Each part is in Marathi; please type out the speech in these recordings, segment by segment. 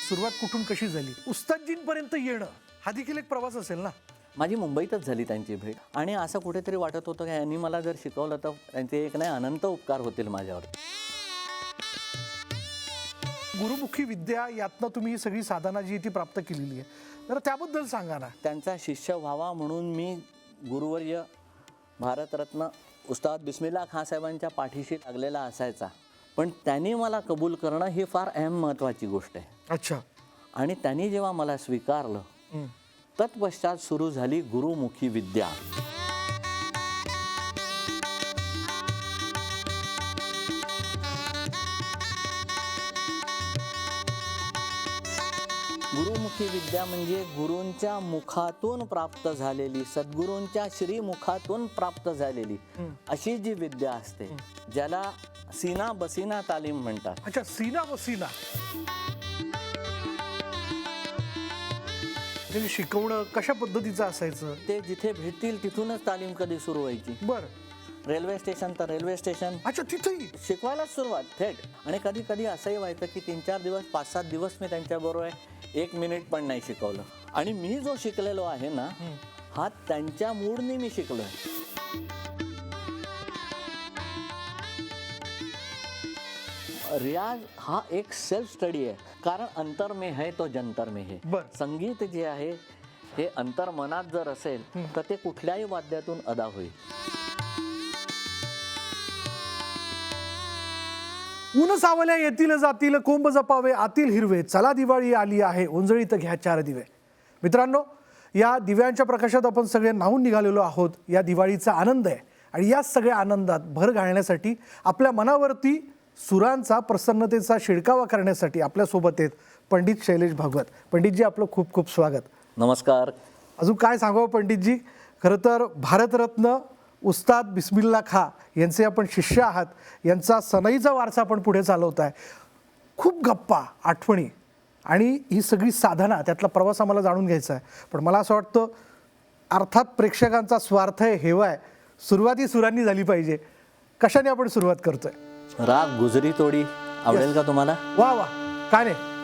सुरुवात कुठून कशी झाली, उस्तादजींपर्यंत येणं हा देखील एक प्रवास असेल ना? माझी मुंबईतच झाली त्यांची भेट आणि असं कुठेतरी वाटत होतं की यांनी मला जर शिकवलं तर त्यांचे एक नाही अनंत उपकार होतील माझ्यावर. गुरुमुखी विद्या यातनं तुम्ही ही सगळी साधना जी ती प्राप्त केलेली आहे, तर त्याबद्दल सांगा ना. त्यांचा शिष्य व्हावा म्हणून मी गुरुवर्य भारतरत्न उस्ताद बिस्मिल्ला खान साहेबांच्या पाठीशी लागलेला असायचा, पण त्यांनी मला कबूल करणं ही फार अहम महत्त्वाची गोष्ट आहे. अच्छा. आणि त्यांनी जेव्हा मला स्वीकारलं तत्पश्चात सुरू झाली गुरुमुखी विद्या. गुरुमुखी विद्या म्हणजे गुरूंच्या मुखातून प्राप्त झालेली, सद्गुरूंच्या श्रीमुखातून प्राप्त झालेली अशी जी विद्या असते, ज्याला सीना बसीना तालीम म्हणतात. अच्छा, सीना बसीना. म्हणजे शिकवणं कशा पद्धतीचं असायचं? ते जिथे भेटतील तिथूनच तालीम कधी सुरू व्हायची. बरं. रेल्वे स्टेशन तर रेल्वे स्टेशन, अच्छा, तिथेही शिकवायलाच सुरुवात थेट. आणि कधी कधी असंही व्हायचं की 3-4 दिवस 5-7 दिवस मी त्यांच्याबरोबर 1 मिनिट पण नाही शिकवलं. आणि मी जो शिकलेलो आहे ना, हा त्यांच्या मूडने मी शिकलोय. रियाज हा एक सेल्फ स्टडी आहे, कारण अंतर में है तो जंतर में है. बरं. संगीत जे आहे हे अंतर मनात जर असेल तर ते कुठल्याही वाद्यातून अदा होईल. ऊन सावल्या येतील जातील, कोंब जपावे आतील हिरवे, चला दिवाळी आली आहे, ओंजळीत घ्या 4 दिवे. मित्रांनो, या दिव्यांच्या प्रकाशात आपण सगळे न्हाऊन निघालेलो आहोत. या दिवाळीचा आनंद आहे आणि या सगळ्या आनंदात भर घालण्यासाठी, आपल्या मनावरती सुरांचा प्रसन्नतेचा शिडकावा करण्यासाठी आपल्यासोबत आहेत पंडित शैलेश भागवत. पंडितजी, आपलं खूप खूप स्वागत. नमस्कार. अजून काय सांगावं पंडितजी, खरं तर भारतरत्न उस्ताद बिस्मिल्ला खा यांचे आपण शिष्य आहात. यांचा सनईचा वारसा आपण पुढे चालवत आहे. खूप गप्पा, आठवणी आणि ही सगळी साधना, त्यातला प्रवास आम्हाला जाणून घ्यायचा आहे. पण मला असं वाटतं, अर्थात प्रेक्षकांचा स्वार्थ आहे, हेवा आहे, सुरुवाती सुरांनी झाली पाहिजे. कशाने आपण सुरुवात करतोय? राग गुजरी तोडी आवडेल का तुम्हाला? वा वा, काय नाही.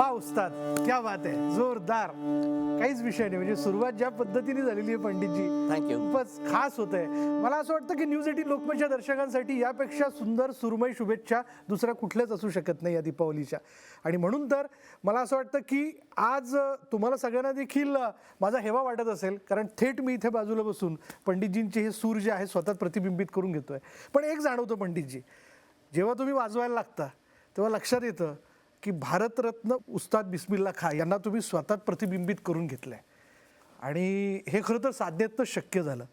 वा उस्ताद, क्या बात आहे, जोरदार. काहीच विषय नाही. म्हणजे सुरुवात ज्या पद्धतीने झालेली आहे पंडितजी, थँक्यू. खूपच खास होत आहे. मला असं वाटतं की न्यूज 18 लोकमतच्या दर्शकांसाठी यापेक्षा सुंदर सुरमई शुभेच्छा दुसऱ्या कुठल्याच असू शकत नाही या दीपावलीच्या. आणि म्हणून तर मला असं वाटतं की आज तुम्हाला सगळ्यांना देखील माझा हेवा वाटत असेल, कारण थेट मी इथे बाजूला बसून पंडितजींचे हे सूर जे आहे स्वतः प्रतिबिंबित करून घेतोय. पण एक जाणवतं पंडितजी, जेव्हा तुम्ही वाजवायला लागता तेव्हा लक्षात येतं की भारतरत्न उस्ताद बिस्मिल्ला खा यांना तुम्ही स्वतः प्रतिबिंबित करून घेतलंय. आणि हे खरं तर साध्यत्व शक्य झालं.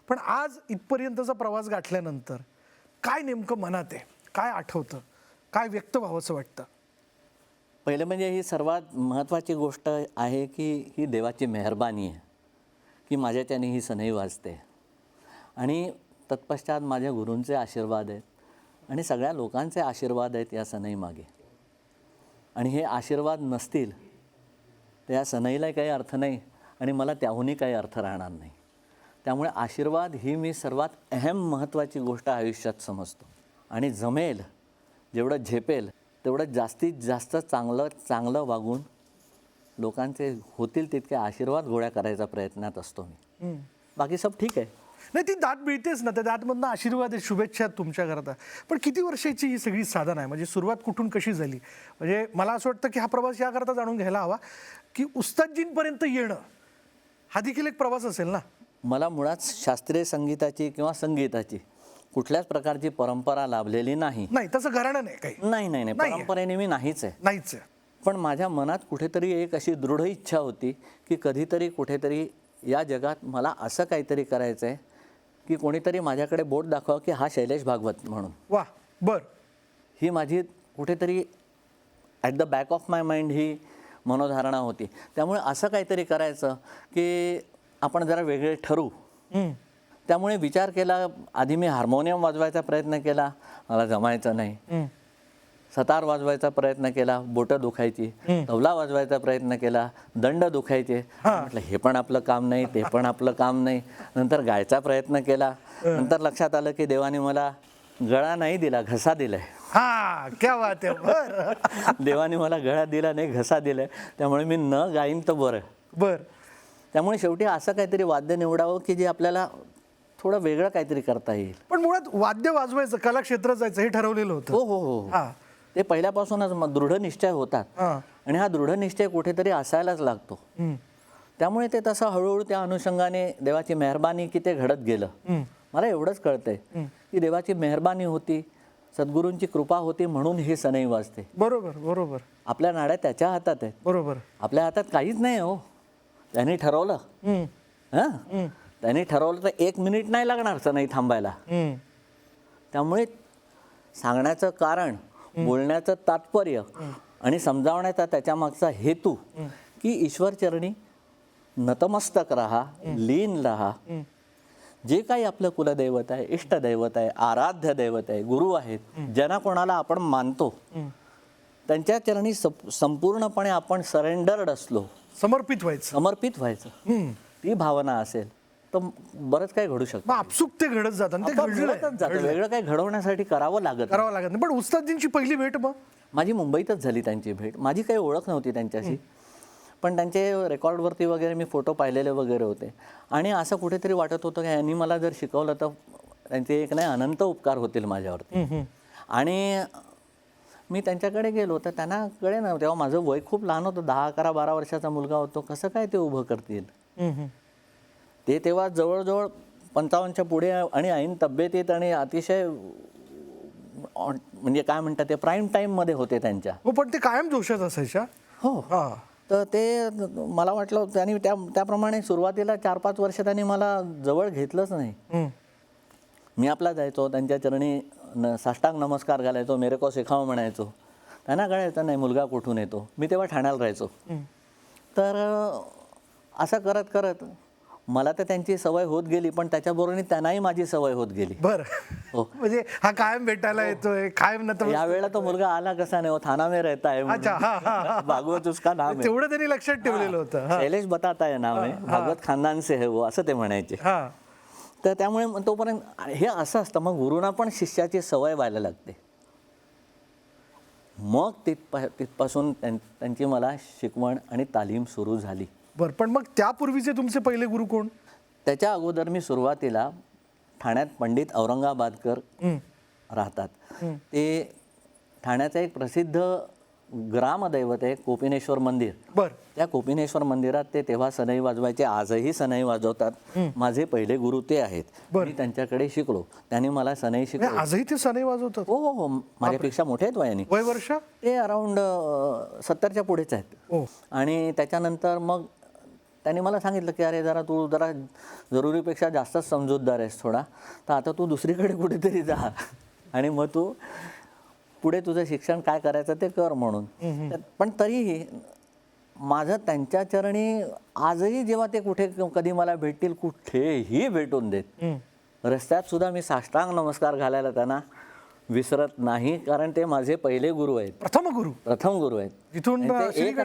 पण आज इथपर्यंतचा प्रवास गाठल्यानंतर काय नेमकं मनात आहे, काय आठवतं, काय व्यक्त व्हावंसं वाटतं? पहिले म्हणजे ही सर्वात महत्त्वाची गोष्ट आहे की ही देवाची मेहरबानी आहे की माझ्याच्याने ही सनई वाजते. आणि तत्पश्चात माझ्या गुरूंचे आशीर्वाद आहेत आणि सगळ्या लोकांचे आशीर्वाद आहेत या सनई मागे. आणि हे आशीर्वाद नसतील तर या सनईला काही अर्थ नाही आणि मला त्याहूनही काही अर्थ राहणार नाही. त्यामुळे आशीर्वाद ही मी सर्वात अहम महत्त्वाची गोष्ट आयुष्यात समजतो. आणि जमेल जेवढं झेपेल तेवढं जास्तीत जास्त चांगलं वागून लोकांचे होतील तितके आशीर्वाद गोळा करायचा प्रयत्नात असतो मी. बाकी सब ठीक आहे. नाही, ती दात मिळतेच ना, त्या दातमधनं आशीर्वाद आहे, शुभेच्छा तुमच्या करता. पण किती वर्षाची ही सगळी साधना आहे? म्हणजे सुरुवात कुठून कशी झाली? म्हणजे मला असं वाटतं की हा प्रवास याकरता जाणून घ्यायला हवा की उस्तादजींपर्यंत येणं हा देखील एक प्रवास असेल ना. मला मुळात शास्त्रीय संगीताची किंवा संगीताची कुठल्याच प्रकारची परंपरा लाभलेली नाही. नाही, तसं घराणं नाही काही. नाही नाही नाही, परंपरेने मी नाहीच आहे. नाहीच आहे. पण माझ्या मनात कुठेतरी एक अशी दृढ इच्छा होती की कधीतरी कुठेतरी या जगात मला असं काहीतरी करायचं आहे की कोणीतरी माझ्याकडे बोट दाखवा की हा शैलेश भागवत म्हणून. वा, बर. ही माझी कुठेतरी at the back of my mind ही मनोधारणा होती. त्यामुळे असं काहीतरी करायचं की आपण जरा वेगळे ठरू. त्यामुळे विचार केला. आधी मी हार्मोनियम वाजवायचा प्रयत्न केला, मला जमायचं नाही. सतार वाजवायचा प्रयत्न केला, बोटं दुखायची. तबला वाजवायचा प्रयत्न केला, दंड दुखायचे. म्हटलं हे पण आपलं काम नाही, ते पण आपलं काम नाही. नंतर गायचा प्रयत्न केला. नंतर लक्षात आलं की देवाने मला गळा नाही दिला, घसा दिलाय. हा, क्या बात आहे. बर. देवाने मला गळा दिला नाही, घसा दिलाय. त्यामुळे मी न गाईन तर बरं. बर. त्यामुळे शेवटी असं काहीतरी वाद्य निवडावं की जे आपल्याला थोडं वेगळं काहीतरी करता येईल. पण मुळात वाद्य वाजवायचं, कलाक्षेत्रात जायचं हे ठरवलेलं होतं. हो हो हो. हा. ते पहिल्यापासूनच दृढ निश्चय होतात. हा. आणि हा दृढ निश्चय कुठेतरी असायलाच लागतो. त्यामुळे ते तसं हळूहळू त्या अनुषंगाने देवाची मेहरबानी की ते घडत गेलं. मला एवढंच कळतंय की देवाची मेहरबानी होती, सद्गुरूंची कृपा होती म्हणून ही सनई वाजते. बरोबर बरोबर. आपल्या नाड्या त्याच्या हातात आहेत, बरोबर. आपल्या हातात काहीच नाही हो. त्यांनी ठरवलं. हां, त्यांनी ठरवलं तर 1 मिनिट नाही लागणार सनई थांबायला. त्यामुळे सांगण्याचं कारण, बोलण्याचं तात्पर्य आणि समजावण्याचा त्याच्या मागचा हेतू की ईश्वरचरणी नतमस्तक राहा, लीन राहा. जे काही आपलं कुलदैवत आहे, इष्टदैवत आहे, आराध्य दैवत आहे, गुरु आहेत, ज्यांना कोणाला आपण मानतो त्यांच्या चरणी संपूर्णपणे आपण सरेंडर्ड असलो, समर्पित व्हायचं. ती भावना असेल तर बरंच काही घडू शकतं. आपसुक ते घडत जातं. ते घडतच जातं. वेगळं काही घडवण्यासाठी करावं लागत नाही. पण उस्तादजींची पहिली भेट मग माझी मुंबईतच झाली. त्यांची भेट माझी काही ओळख नव्हती त्यांच्याशी, पण त्यांचे रेकॉर्डवरती वगैरे मी फोटो पाहिलेले वगैरे होते. आणि असं कुठेतरी वाटत होतं की यांनी मला जर शिकवलं तर त्यांचे एक नाही अनंत उपकार होतील माझ्यावरती. आणि मी त्यांच्याकडे गेलो तर त्यांना कळे ना, तेव्हा माझं वय खूप लहान होतं, 10, 11, 12 वर्षाचा मुलगा होतो. कसं काय ते उभं करतील? ते तेव्हा जवळजवळ 55च्या पुढे आणि ऐन तब्येतीत आणि अतिशय म्हणजे काय म्हणतात ते प्राईम टाईममध्ये होते त्यांच्या. हो, पण ते कायम जोशात असायच्या. हो. तर ते मला वाटलं त्यांनी त्याप्रमाणे सुरुवातीला 4-5 वर्ष त्यांनी मला जवळ घेतलंच नाही. मी आपला जायचो त्यांच्या चरणी साष्टांग नमस्कार घालायचो, मेरे को सिखाव म्हणायचो. त्यांना कळायचं नाही मुलगा कुठून येतो. मी तेव्हा ठाण्याला राहायचो. तर असं करत करत मला तर त्यांची सवय होत गेली, पण त्याच्याबरोबर त्यांनाही माझी सवय होत गेली. बरं. हो. म्हणजे हा कायम भेटायला येतोय, कायम यावेळेला तो मुलगा आला कसा नाही, थाना में रहता है, भागवत उसका नाम है. तेवढं त्यांनी लक्षात ठेवलेलं होतं. शैलेश बताता है नाम है, भागवत खानदान से है वो, असं ते म्हणायचे. तर त्यामुळे तोपर्यंत हे असं असतं. मग गुरुंना पण शिष्याची सवय व्हायला लागते. मग तिथपासून त्यांची मला शिकवण आणि तालीम सुरू झाली. बरं, पण मग त्यापूर्वीचे तुमचे पहिले गुरु कोण? त्याच्या अगोदर मी सुरुवातीला ठाण्यात पंडित औरंगाबादकर राहतात. ते ठाण्याचं एक प्रसिद्ध ग्रामदैवत आहे कोपिनेश्वर मंदिर. बरं. त्या कोपिनेश्वर मंदिरात ते तेव्हा सनई वाजवायचे, आजही सनई वाजवतात. माझे पहिले गुरु ते आहेत. मी त्यांच्याकडे शिकलो, त्यांनी मला सनई शिकवली. आजही ते सनई वाजवतात? हो हो हो, माझ्यापेक्षा मोठे आहेत वयाने. वय वर्ष? ते अराउंड 70च्या पुढेच आहेत. हो. आणि त्याच्यानंतर मग त्यांनी मला सांगितलं की अरे तू जरा जरुरीपेक्षा जास्तच समजूतदार आहेस थोडा, तर आता तू दुसरीकडे कुठेतरी जा आणि मग तू पुढे तुझं शिक्षण काय करायचं ते कर म्हणून. पण तरीही माझं त्यांच्या चरणी आजही जेव्हा ते कुठे कधी मला भेटतील, कुठेही भेटून देत, रस्त्यात सुद्धा मी साष्टांग नमस्कार घालायला त्यांना विसरत नाही, कारण ते माझे पहिले गुरु आहेत. प्रथम गुरु आहेत. इथून एक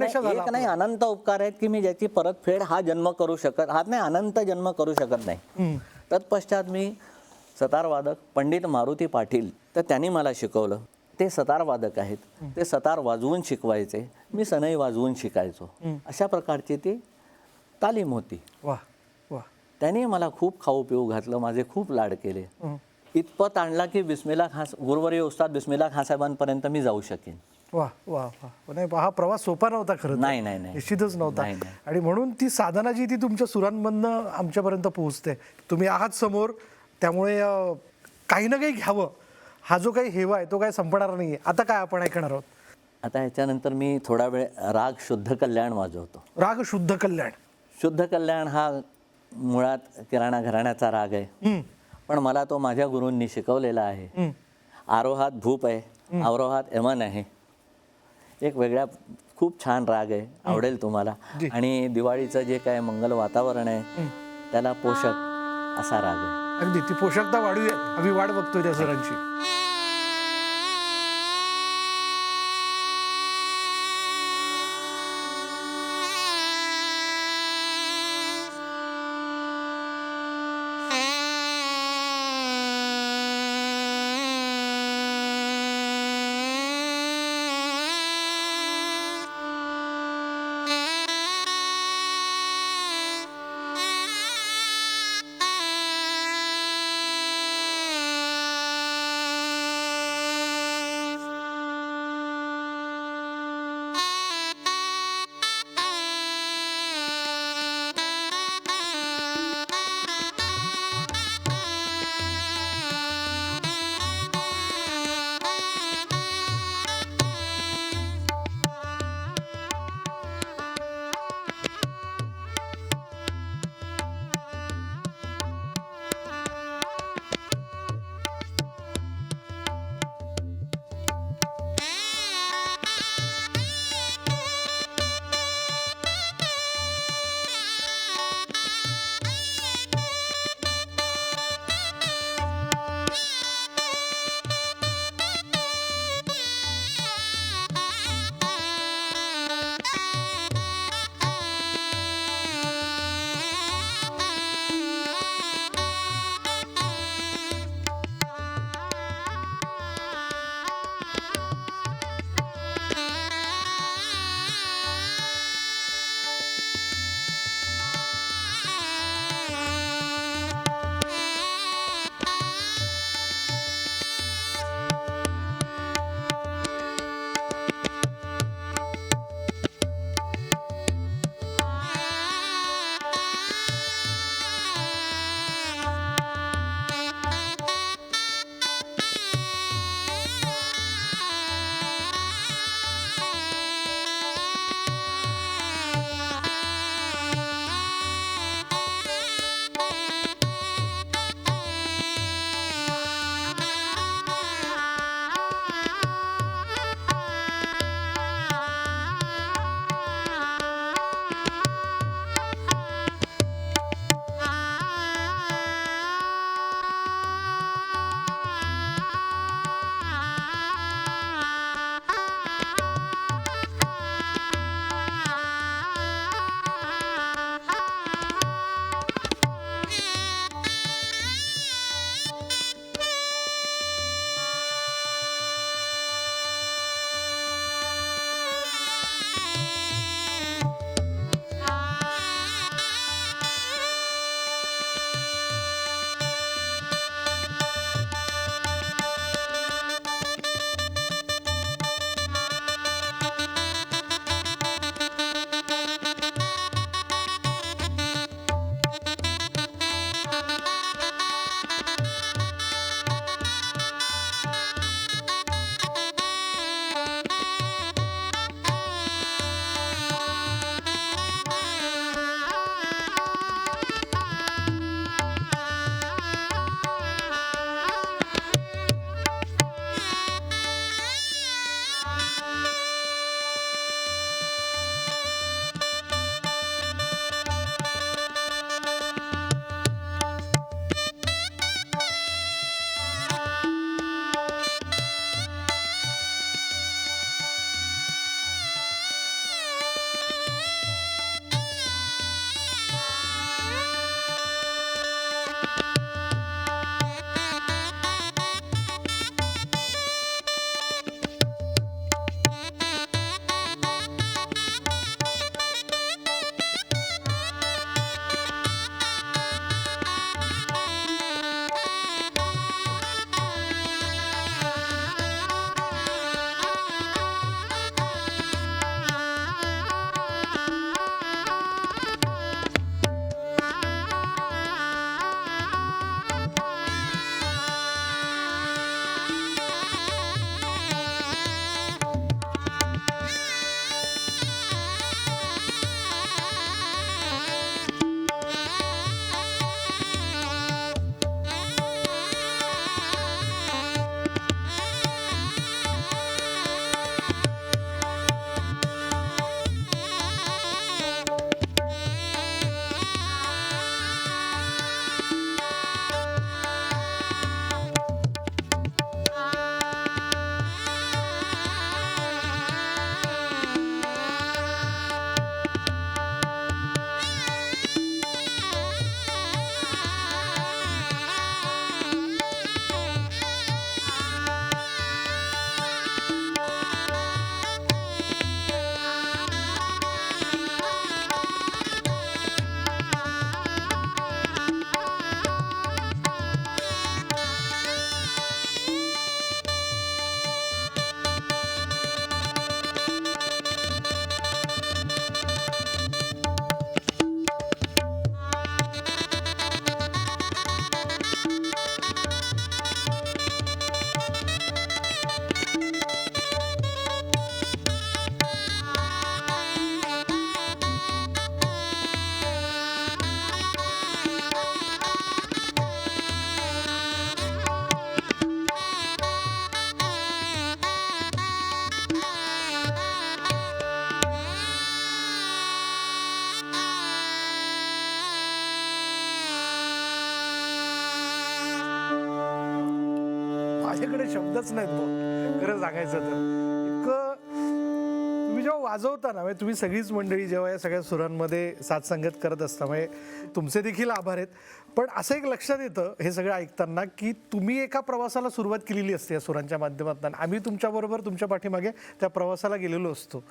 नाही अनंत उपकार आहेत की मी ज्याची परतफेड हा अनंत जन्म करू शकत नाही. तत्पश्चात मी सतारवादक पंडित मारुती पाटील, तर त्यांनी मला शिकवलं. ते सतारवादक आहेत, ते सतार वाजवून शिकवायचे, मी सनई वाजवून शिकायचो. अशा प्रकारची ती तालीम होती. वा वा. त्यांनी मला खूप खाऊ पिऊ घातलं, माझे खूप लाड केले. इतपत आणला की बिस्मिल्ला खान गुरुवर्य उस्ताद बिस्मिल्ला खान साहेबांपर्यंत मी जाऊ शकेन. वा वा वा. नाही, हा प्रवास सोपा नव्हता खरं तर. नाही निश्चितच नव्हता. आणि म्हणून ती साधना जी ती तुमच्या सुरांमधनं आमच्यापर्यंत पोहोचते. तुम्ही आहात समोर, त्यामुळे काही ना काही घ्यावं, हा जो काही हेवा आहे तो काही संपणार नाही. आता काय आपण ऐकणार आहोत? आता ह्याच्यानंतर मी थोडा वेळ राग शुद्ध कल्याण वाजवतो. राग शुद्ध कल्याण. शुद्ध कल्याण हा मुळात किराणा घराण्याचा राग आहे, पण मला तो माझ्या गुरूंनी शिकवलेला आहे. आरोहात भूप आहे, अवरोहात यमन आहे. एक वेगळ्या खूप छान राग आहे, आवडेल तुम्हाला. आणि दिवाळीचं जे काय मंगल वातावरण आहे त्याला पोषक असा राग आहे. अगदी ती पोषकता वाढूया, आम्ही वाट बघतोय त्या सरांची. झालंच नाहीत बुवा, खरं सांगायचं तर. इतकं तुम्ही जेव्हा वाजवता ना, म्हणजे तुम्ही सगळीच मंडळी जेव्हा या सगळ्या सुरांमध्ये साथसंगत करत असता, म्हणजे तुमचे देखील आभार आहेत. पण असं एक लक्षात येतं हे सगळं ऐकताना, की तुम्ही एका प्रवासाला सुरुवात केलेली असते या सुरांच्या माध्यमातून. आम्ही तुमच्याबरोबर तुमच्या पाठीमागे त्या प्रवासाला गेलेलो असतो.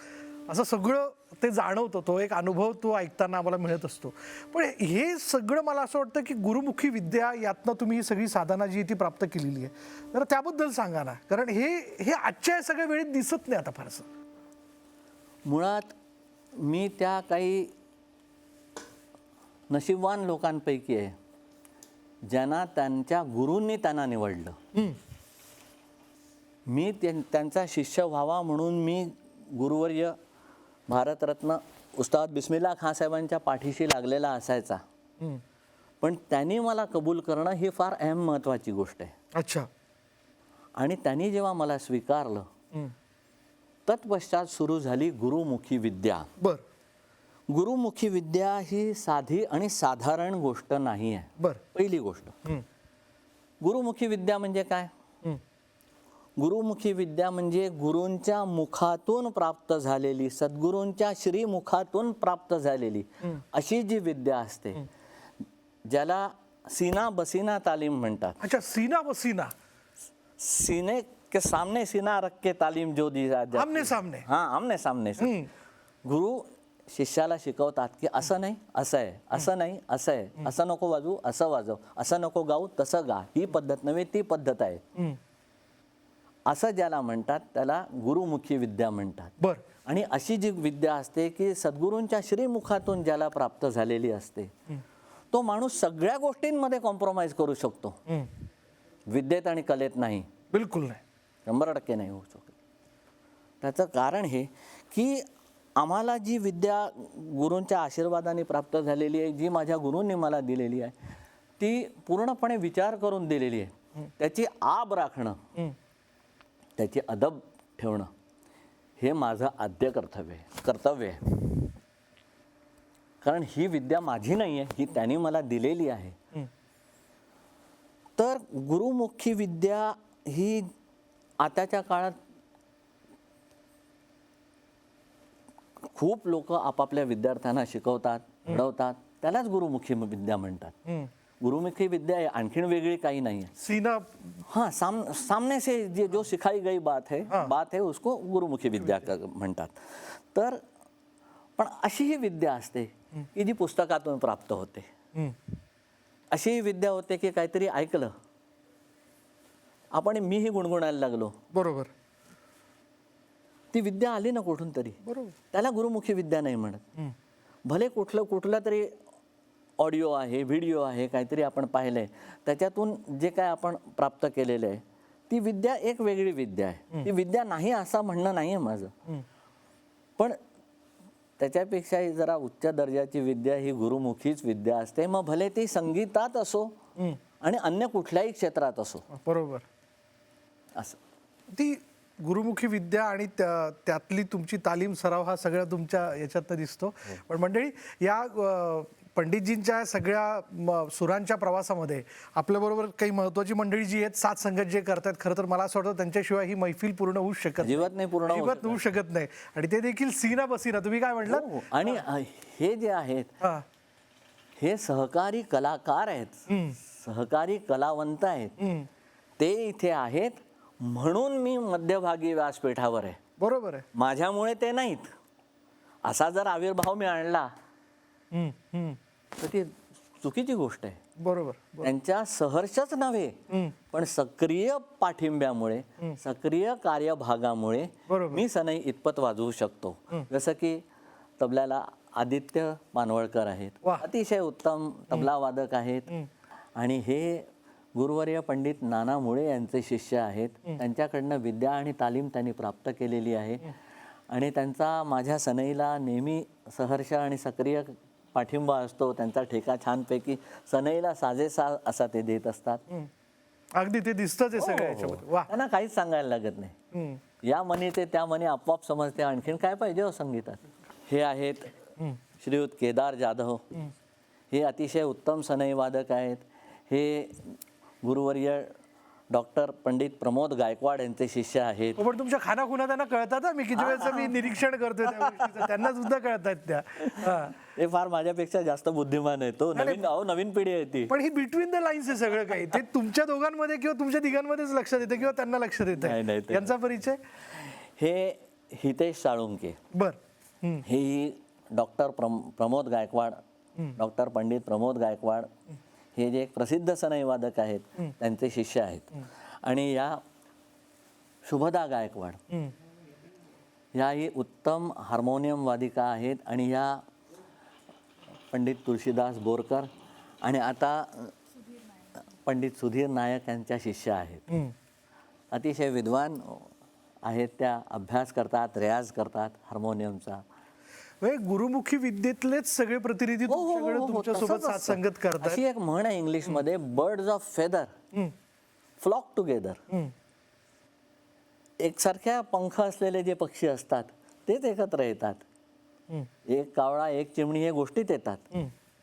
असं सगळं ते जाणवतं, तो एक अनुभव तो ऐकताना आम्हाला मिळत असतो. पण हे सगळं मला असं वाटतं की गुरुमुखी विद्या यातनं तुम्ही ही सगळी साधना जी आहे ती प्राप्त केलेली आहे. तर त्याबद्दल सांगा ना, कारण हे आजच्या या सगळ्या वेळेत दिसत नाही आता फारसं. मुळात मी त्या काही नशीबवान लोकांपैकी आहे ज्यांना त्यांच्या गुरूंनी त्यांना निवडलं. मी त्यांचा शिष्य व्हावा म्हणून मी गुरुवर्य भारतरत्न उस्ताद बिस्मिल्ला खां साहेबांच्या पाठीशी लागलेला असायचा. पण त्यांनी मला कबूल करणं ही फार अहम महत्त्वाची गोष्ट आहे. अच्छा. आणि त्यांनी जेव्हा मला स्वीकारलं तत्पश्चात सुरू झाली गुरुमुखी विद्या. बर गुरुमुखी विद्या ही साधी आणि साधारण गोष्ट नाही आहे. बर पहिली गोष्ट, गुरुमुखी विद्या म्हणजे काय? गुरुमुखी विद्या म्हणजे गुरूंच्या मुखातून प्राप्त झालेली, सद्गुरूंच्या श्रीमुखातून प्राप्त झालेली अशी जी विद्या असते, ज्याला सीना बसीना तालीम म्हणतात. अच्छा, सीना बसीना, सीने के सामने सीना रख के तालीम जो दी जाती है. आमने सामने. हाँ, आमने सामने से. गुरु शिष्याला शिकवतात की असं नाही असं आहे, असं नाही असं आहे, असं नको वाजवू असं वाजव, असं नको गाऊ तसं गा, ही पद्धत नव्हे ती पद्धत आहे, असं ज्याला म्हणतात त्याला गुरुमुखी विद्या म्हणतात. बर. आणि अशी जी विद्या असते की सद्गुरूंच्या श्रीमुखातून ज्याला प्राप्त झालेली असते, तो माणूस सगळ्या गोष्टींमध्ये कॉम्प्रोमाइज करू शकतो, विद्येत आणि कलेत नाही. बिलकुल नाही. 100% नाही होऊ शकत. त्याचं कारण हे की आम्हाला जी विद्या गुरूंच्या आशीर्वादाने प्राप्त झालेली आहे, जी माझ्या गुरूंनी मला दिलेली आहे, ती पूर्णपणे विचार करून दिलेली आहे. त्याची आब राखणं, त्याची अदब ठेवणं हे माझं आद्य कर्तव्य आहे. कारण ही विद्या माझी नाही आहे, ही त्यांनी मला दिलेली आहे. तर गुरुमुखी विद्या ही आताच्या काळात खूप लोक आपापल्या विद्यार्थ्यांना शिकवतात, घडवतात, त्यालाच गुरुमुखी विद्या म्हणतात. गुरुमुखी विद्या आणखीन वेगळी काही नाही आहे. सीना, हाँ, सामने से जो सिखाई गई बात है उसको गुरुमुखी विद्या म्हणतात. तर पण अशी ही विद्या असते की जी पुस्तकातून प्राप्त होते. अशी ही विद्या होते की काहीतरी ऐकलं आपण, मीही गुणगुणायला लागलो, बरोबर, ती विद्या आली ना कुठून तरी, बरोबर, त्याला गुरुमुखी विद्या नाही म्हणत. भले कुठलं तरी ऑडिओ आहे, व्हिडिओ आहे, काहीतरी आपण पाहिलंय, त्याच्यातून जे काय आपण प्राप्त केलेलं आहे, ती विद्या एक वेगळी विद्या आहे. ती विद्या नाही असं म्हणणं नाही आहे माझं, पण त्याच्यापेक्षाही जरा उच्च दर्जाची विद्या ही गुरुमुखीच विद्या असते. मग भले ती संगीतात असो आणि अन्य कुठल्याही क्षेत्रात असो. बरोबर. असं ती गुरुमुखी विद्या आणि त्यातली तुमची तालीम सराव हा सगळा तुमच्या याच्यातनं दिसतो. पण मंडळी, या पंडितजींच्या सगळ्या सुरांच्या प्रवासामध्ये आपल्याबरोबर काही महत्त्वाची मंडळी जी आहेत, साथ संगत जे करतात, खरं तर मला असं वाटतं त्यांच्याशिवाय ही मैफिल पूर्ण होऊ शकत अजिबात नाही, पूर्ण होऊ अजिबात होऊ शकत नाही. आणि ते देखील सीना बसीना, तुम्ही काय म्हटलं. आणि हे जे आहेत हे सहकारी कलाकार आहेत, सहकारी कलावंत आहेत. ते इथे आहेत म्हणून मी मध्यभागी व्यासपीठावर आहे. बरोबर आहे. माझ्यामुळे ते नाहीत. असा जर आविर्भाव मी आणला तर ती चुकीची गोष्ट आहे. बरोबर. त्यांच्या सहर्षच नव्हे पण सक्रिय पाठिंब्यामुळे, सक्रिय कार्यभागामुळे मी सनई इतपत वाजवू शकतो. जसं की तबल्याला आदित्य मानवळकर आहेत, अतिशय उत्तम तबला वादक आहेत. आणि हे गुरुवर्य पंडित नाना मुळे यांचे शिष्य आहेत. त्यांच्याकडनं विद्या आणि तालीम त्यांनी प्राप्त केलेली आहे. आणि त्यांचा माझ्या सनईला नेहमी सहर्ष आणि सक्रिय पाठिंबा असतो. त्यांचा ठेका छानपैकी सनईला साजेसा असा ते देत असतात. अगदी ते दिसतंच आहे सगळ्या याच्यामध्ये. वा. त्यांना काहीच सांगायला लागत नाही. या मनी ते त्या मनी आपोआप समजते. आणखीन काय पाहिजे हो संगीतात. हे आहेत श्रीयुत केदार जाधव. हे अतिशय उत्तम सनई वादक आहेत. हे गुरुवर्य डॉक्टर पंडित प्रमोद गायकवाड यांचे शिष्य आहेत. हो, पण तुमच्या खानाखुना त्यांना कळतात हा. मी किती वेळेचं मी निरीक्षण करतोय त्या गोष्टीचं. त्यांना सुद्धा कळतात त्या. हा. ते फार माझ्यापेक्षा जास्त बुद्धिमान आहे. तो नवीन पिढी आहे ती. पण ही बिटवीन द लाईन्स आहे सगळं काही. ते तुमच्या दोघांमध्ये किंवा तुमच्या तिघांमध्येच लक्षात येतं किंवा त्यांना लक्षात नाही, येतं. ते यांचा परिचय? हे हितेश साळुंके, बर. हे डॉक्टर प्रमोद गायकवाड, डॉक्टर पंडित प्रमोद गायकवाड हे जे एक प्रसिद्ध सनई वादक आहेत त्यांचे शिष्य आहेत. आणि या शुभदा गायकवाड याही उत्तम हार्मोनियम वादिका आहेत. आणि या पंडित तुळशीदास बोरकर आणि आता पंडित सुधीर नायक यांच्या शिष्य आहेत. अतिशय विद्वान आहेत. त्या अभ्यास करतात, रियाज करतात हार्मोनियमचा. गुरुमुखी विद्येतलेच सगळे प्रतिनिधी तुमच्याकडे तुमच्यासोबत साथसंगत करतात. अशी एक म्हण आहे इंग्लिशमध्ये, birds of feather flock together. एकसारख्या पंख असलेले जे पक्षी असतात तेच एकत्र येतात. एक कावळा, एक चिमणी हे गोष्टीत येतात.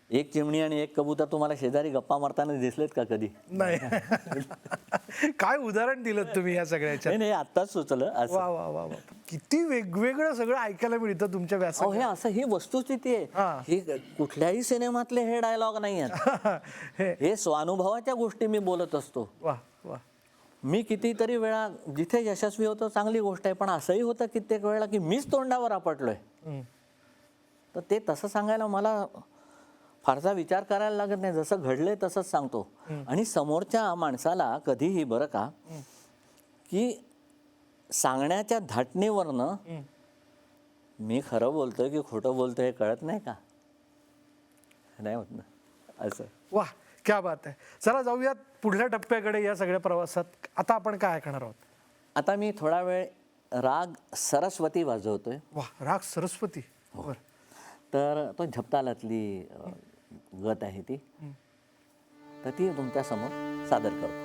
एक चिमणी आणि एक कबूतर तुम्हाला शेजारी गप्पा मारताना दिसलेत का कधी? नाही. काय उदाहरण दिलं तुम्ही या सगळ्याच्या. नाही, आत्ताच सुचलं असं. वा वा वा वा. किती वेगवेगळं सगळं ऐकायला मिळतं तुमच्या व्यासात. हे असं ही वस्तुस्थिती आहे. ही कुठल्याही सिनेमातले हे डायलॉग नाही आहेत. हे स्वानुभवाच्या गोष्टी मी बोलत असतो. वा वा. मी कितीतरी वेळा जिथे यशस्वी होतो चांगली गोष्ट आहे, पण असंही होतं कित्येक वेळेला की मीच तोंडावर आपटलोय. तर ते तसं सांगायला मला फारसा विचार करायला लागत नाही. जसं घडलंय तसंच सांगतो. आणि समोरच्या माणसाला कधीही बरं का की सांगण्याच्या धाटणीवरनं मी खरं बोलतोय की खोटं बोलतोय हे कळत नाही का? नाही होत ना असं. वा, क्या बात आहे. चला जाऊयात पुढल्या टप्प्याकडे या सगळ्या प्रवासात. आता आपण काय ऐकणार आहोत? आता मी थोडा वेळ राग सरस्वती वाजवतोय. वा, राग सरस्वती. बरं. तर तो झपतालातली गत आहे ती. तर ती तुमच्या समोर सादर करतो.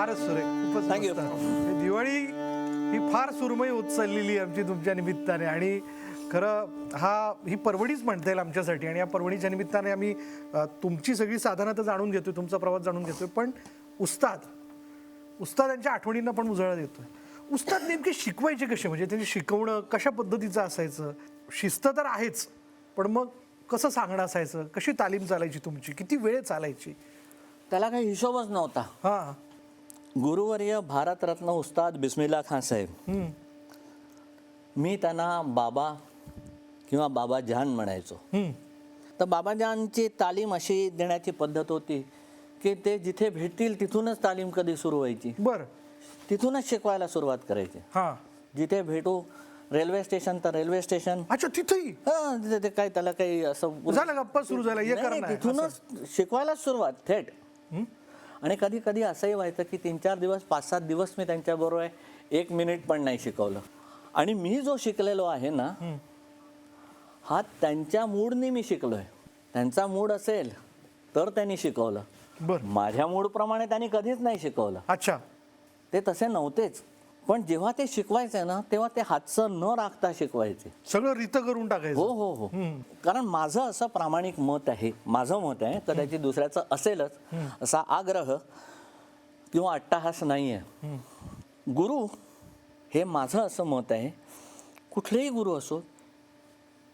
फारच सुरेख, खूपच Thank you. मस्त. ही दिवाळी ही फार सुरमई होत चाललेली आहे आमची तुमच्या निमित्ताने, आणि खरं ही पर्वणीच म्हणता येईल आमच्यासाठी. आणि या पर्वणीच्या निमित्ताने आम्ही तुमची सगळी साधनं तर जाणून घेतोय, तुमचा प्रवास जाणून घेतोय, पण उस्तादांच्या आठवणींना पण उजाळा देतोय. उस्ताद नेमके शिकवायचे कसे, म्हणजे त्यांचे शिकवणं कशा पद्धतीचं असायचं? शिस्त तर आहेच, पण मग कसं सांगणं असायचं, कशी तालीम चालायची तुमची, किती वेळ चालायची? त्याला काही हिशोबच नव्हता. हां. गुरुवर्य भारतरत्न उस्ताद बिस्मिल्ला खान साहेब, मी त्यांना बाबा किंवा बाबा जान म्हणायचो. तर बाबाजानची तालीम अशी देण्याची पद्धत होती की ते जिथे भेटतील तिथूनच तालीम कधी सुरू व्हायची, बरं. तिथूनच शिकवायला सुरुवात करायची. हां. जिथे भेटू, रेल्वे स्टेशन तर रेल्वे स्टेशन, अच्छा, तिथेही ते काय त्याला काही असं झालं, गप्पा सुरू झाला, हे नाही, करणार तिथूनच शिकवायला सुरुवात थेट. आणि कधी कधी असंही व्हायचं की 3-4 दिवस 5-7 दिवस मी त्यांच्याबरोबर 1 मिनिट पण नाही शिकवलं. आणि मी जो शिकलेलो आहे ना, हा त्यांच्या मूडनी मी शिकलोय. त्यांचा मूड असेल तर त्यांनी शिकवलं, बरं. माझ्या मूडप्रमाणे त्यांनी कधीच नाही शिकवलं. अच्छा. ते तसे नव्हतेच. पण जेव्हा ते शिकवायचे ना, तेव्हा ते हातचं न राखता शिकवायचे. सगळं रीत करून टाकायचं. हो हो हो. कारण माझं असं प्रामाणिक मत आहे, माझं मत आहे, कदाचित दुसऱ्याचं असेलच, असा आग्रह किंवा अट्टहास नाही आहे. गुरु हे माझं असं मत आहे, कुठलेही गुरु असो,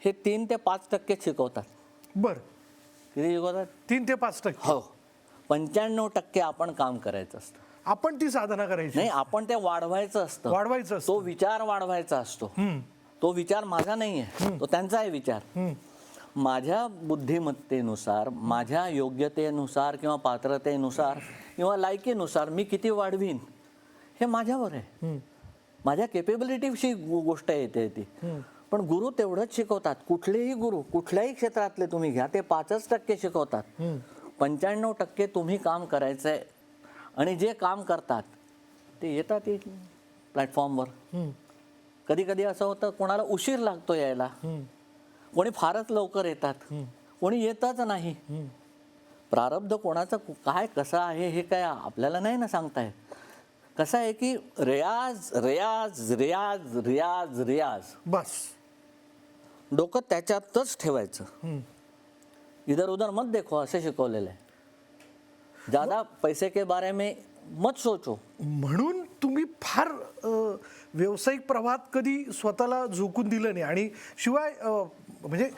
हे 3 ते 5% शिकवतात. बरं. किती शिकवतात? 3 ते 5%. हो. 95% आपण काम करायचं असतं. आपण ती साधना करायची, नाही, आपण ते वाढवायचं असतं. वाढवायचं असतं. तो विचार वाढवायचा असतो. तो विचार माझा नाही आहे, तो त्यांचा आहे विचार. माझ्या बुद्धिमत्तेनुसार, माझ्या योग्यतेनुसार किंवा पात्रतेनुसार किंवा लायकीनुसार मी किती वाढवीन हे माझ्यावर आहे. माझ्या केपेबिलिटीशी गोष्ट येते ती. पण गुरु तेवढंच शिकवतात. कुठलेही गुरु कुठल्याही क्षेत्रातले तुम्ही घ्या, ते 5% शिकवतात. 95% तुम्ही काम करायचंय. आणि जे काम करतात ते येतात प्लॅटफॉर्मवर. कधी कधी असं होतं, कोणाला उशीर लागतो यायला, कोणी फारच लवकर येतात, कोणी येतच नाही. प्रारब्ध कोणाचं काय कसं आहे हे काय आपल्याला नाही ना सांगता येत. कसं आहे की रियाज रियाज रियाज रियाज रियाज, बस. डोकं त्याच्यातच ठेवायचं. इधर उधर मत देखो, असं शिकवलेलं आहे. ज्यादा पैसे के बारे में मत सोचो. म्हणून तुम्ही फार व्यावसायिक प्रवाहात कधी स्वतःला झोकून दिलं नाही. आणि शिवाय म्हणजे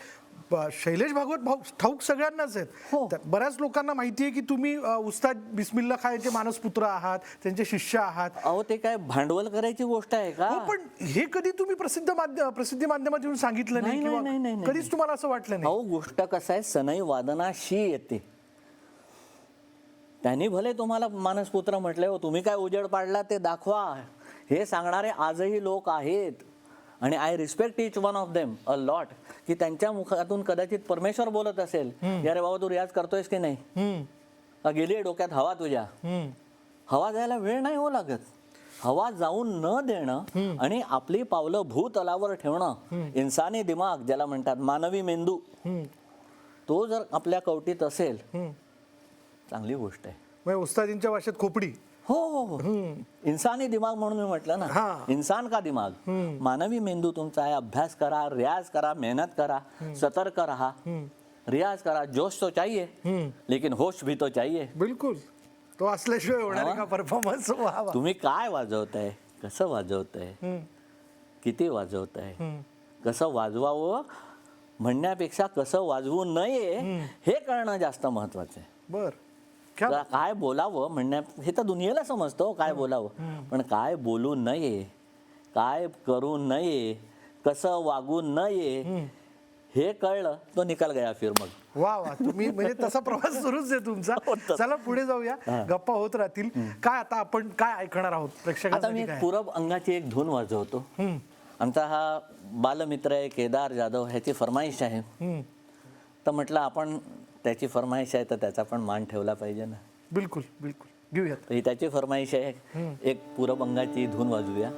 शैलेश भागवत भाऊ ठाऊक सगळ्यांनाच आहेत. हो. बऱ्याच लोकांना माहिती आहे की तुम्ही उस्ताद बिस्मिल्ला खानचे मानसपुत्र आहात, त्यांचे शिष्य आहात. अहो, ते काय भांडवल करायची गोष्ट आहे का? हो, पण हे कधी तुम्ही प्रसिद्धी माध्यमात येऊन सांगितलं नाही, नाही, नाही, किंवा नाही. कधीच तुम्हाला असं वाटलं नाही? अहो, गोष्ट कसं आहे, सनई वादनाशी येते. त्यांनी भले तुम्हाला मानसपुत्र म्हटले, हो तुम्ही काय उजेड पाडला ते दाखवा, हे सांगणारे आजही लोक आहेत. आणि I respect each one of them a lot. की त्यांच्या मुखातून कदाचित परमेश्वर बोलत असेल, अरे बाबा तू रियाज करतोयस की नाही, गेली डोक्यात हवा तुझ्या. हवा जायला वेळ नाही हो लागत. हवा जाऊन न देणं आणि आपली पावलं भूतलावर ठेवणं, इन्सानी दिमाग ज्याला म्हणतात, मानवी मेंदू, तो जर आपल्या कवटीत असेल, चांगली गोष्ट आहे. म्हणजे उस्तादींच्या भाषेत खोपडी. हो हो हो. इन्सानी दिमाग म्हणून मी म्हटलं ना, इंसान का दिमाग, मानवी मेंदू तुमचा आहे. अभ्यास करा, रियाज करा, मेहनत करा, सतर्क रहा, रियाज करा. जोश तो चाहिए लेकिन होश भी तो चाहिए. बिलकुल. तो असल्याशिवाय होणार आहे का परफॉर्मन्स? तुम्ही काय वाजवताय, कसं वाजवताय, किती वाजवताय, कसं वाजवावं म्हणण्यापेक्षा कसं वाजवू नये हे कळणं जास्त महत्वाचं आहे. बर. काय बोलावं म्हणण्या हे तर दुनियेला समजतो, काय बोलावं, पण काय बोलू नये, काय करू नये, कसं वागू नये हे कळलं, तो निकाल गया फिर. मग वा वा, तुम्ही म्हणजे तसा प्रवास सुरूच आहे तुमचा. चला पुढे जाऊया, गप्पा होत राहतील. काय आता आपण काय ऐकणार आहोत आता प्रेक्षकांसाठी? मी पूरब अंगाची एक धून वाजवतो. आमचा हा बालमित्र आहे केदार जाधव, ह्याची फरमाईश आहे. तर म्हटलं आपण त्याची फरमाईश आहे तर त्याचा पण मान ठेवला पाहिजे ना. बिलकुल बिलकुल, घेऊयात. ही त्याची फरमाईश आहे, एक पूरब अंगाची धून वाजवूया.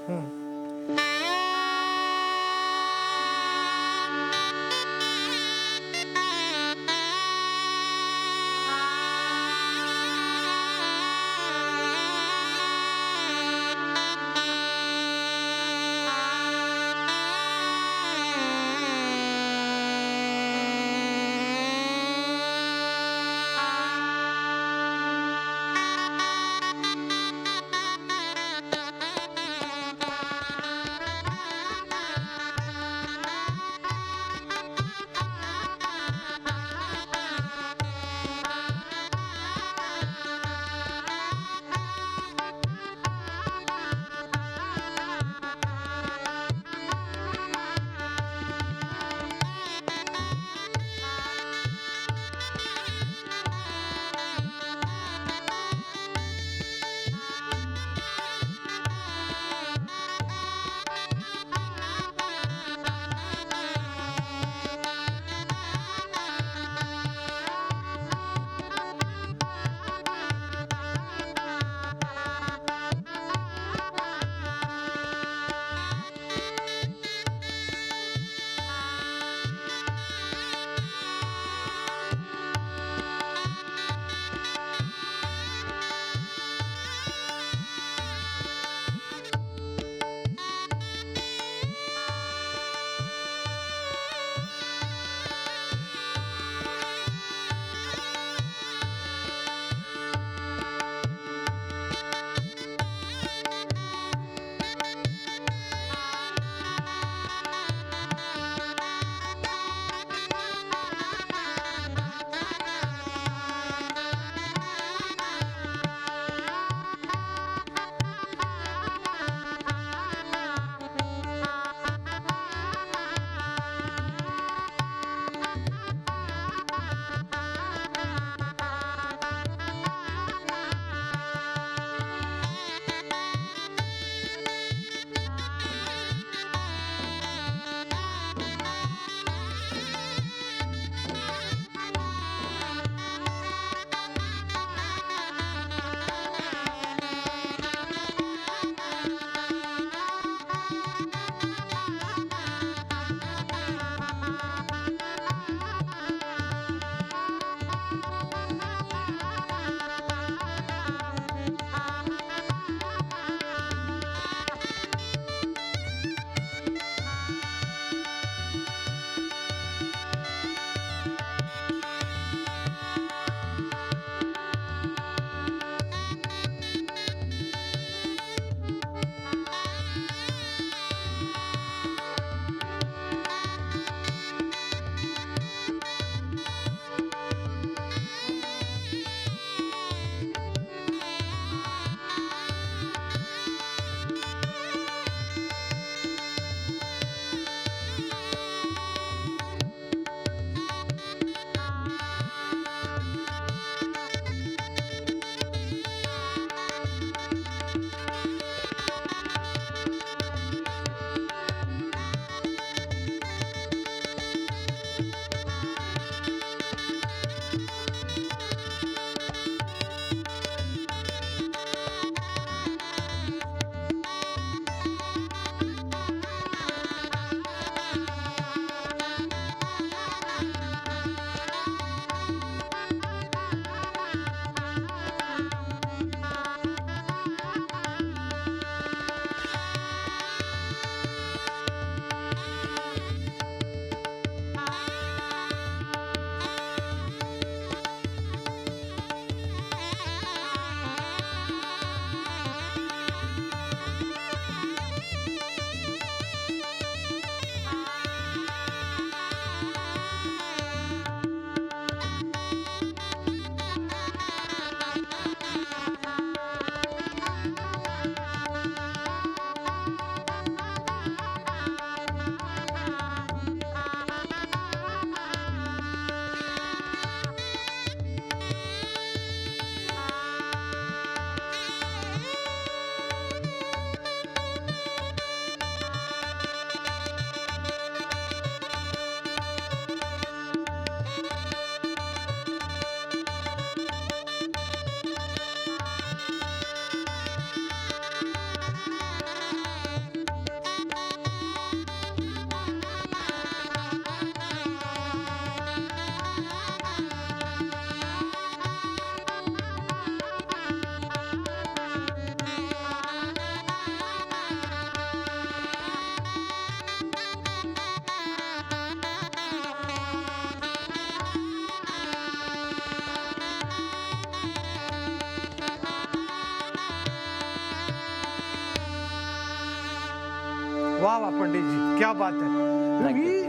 वा वा पंडितजी, क्या बात आहे. मी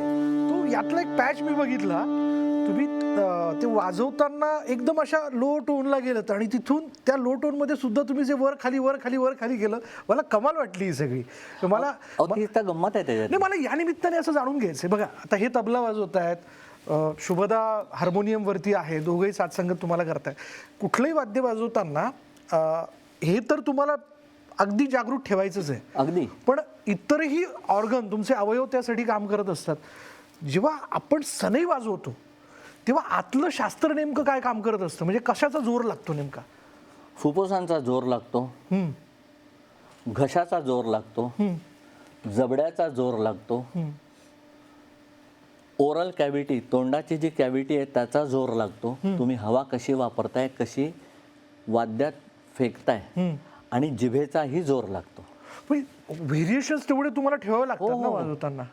तो यातला एक पॅच मी बघितला, तुम्ही ते वाजवताना एकदम अशा लो टोनला गेलं आणि तिथून त्या लो टोन मध्ये सुद्धा तुम्ही जे वर खाली वर खाली वर खाली गेलं, मला कमाल वाटली ही सगळी. मला ती तर गंमत आहे त्याच्यात. नाही, मला या निमित्ताने असं जाणून घ्यायचंय. बघा आता हे तबला वाजवत आहेत, शुभदा हार्मोनियम वरती आहे, दोघंही साथसंगत तुम्हाला करताय. कुठलंही वाद्य वाजवताना हे तर तुम्हाला अगदी जागृत ठेवायचंच आहे अगदी. पण इतरही ऑर्गन तुमचे अवयव त्यासाठी काम करत असतात. जेव्हा आपण सनई वाजवतो तेव्हा आतलं शास्त्र नेमकं काय काम करत असतं, म्हणजे कशाचा जोर लागतो नेमका? फुफ्फुसांचा जोर लागतो, घशाचा जोर लागतो, जबड्याचा जोर लागतो, ओरल कॅव्हिटी, तोंडाची जी कॅव्हिटी आहे त्याचा जोर लागतो. तुम्ही हवा कशी वापरताय, कशी वाद्यात फेकताय, आणि जिभेचाही जोर लागतो. व्हेरिएशन्स तेवढे तुम्हाला ठेवावे लागतात ना वाजवताना.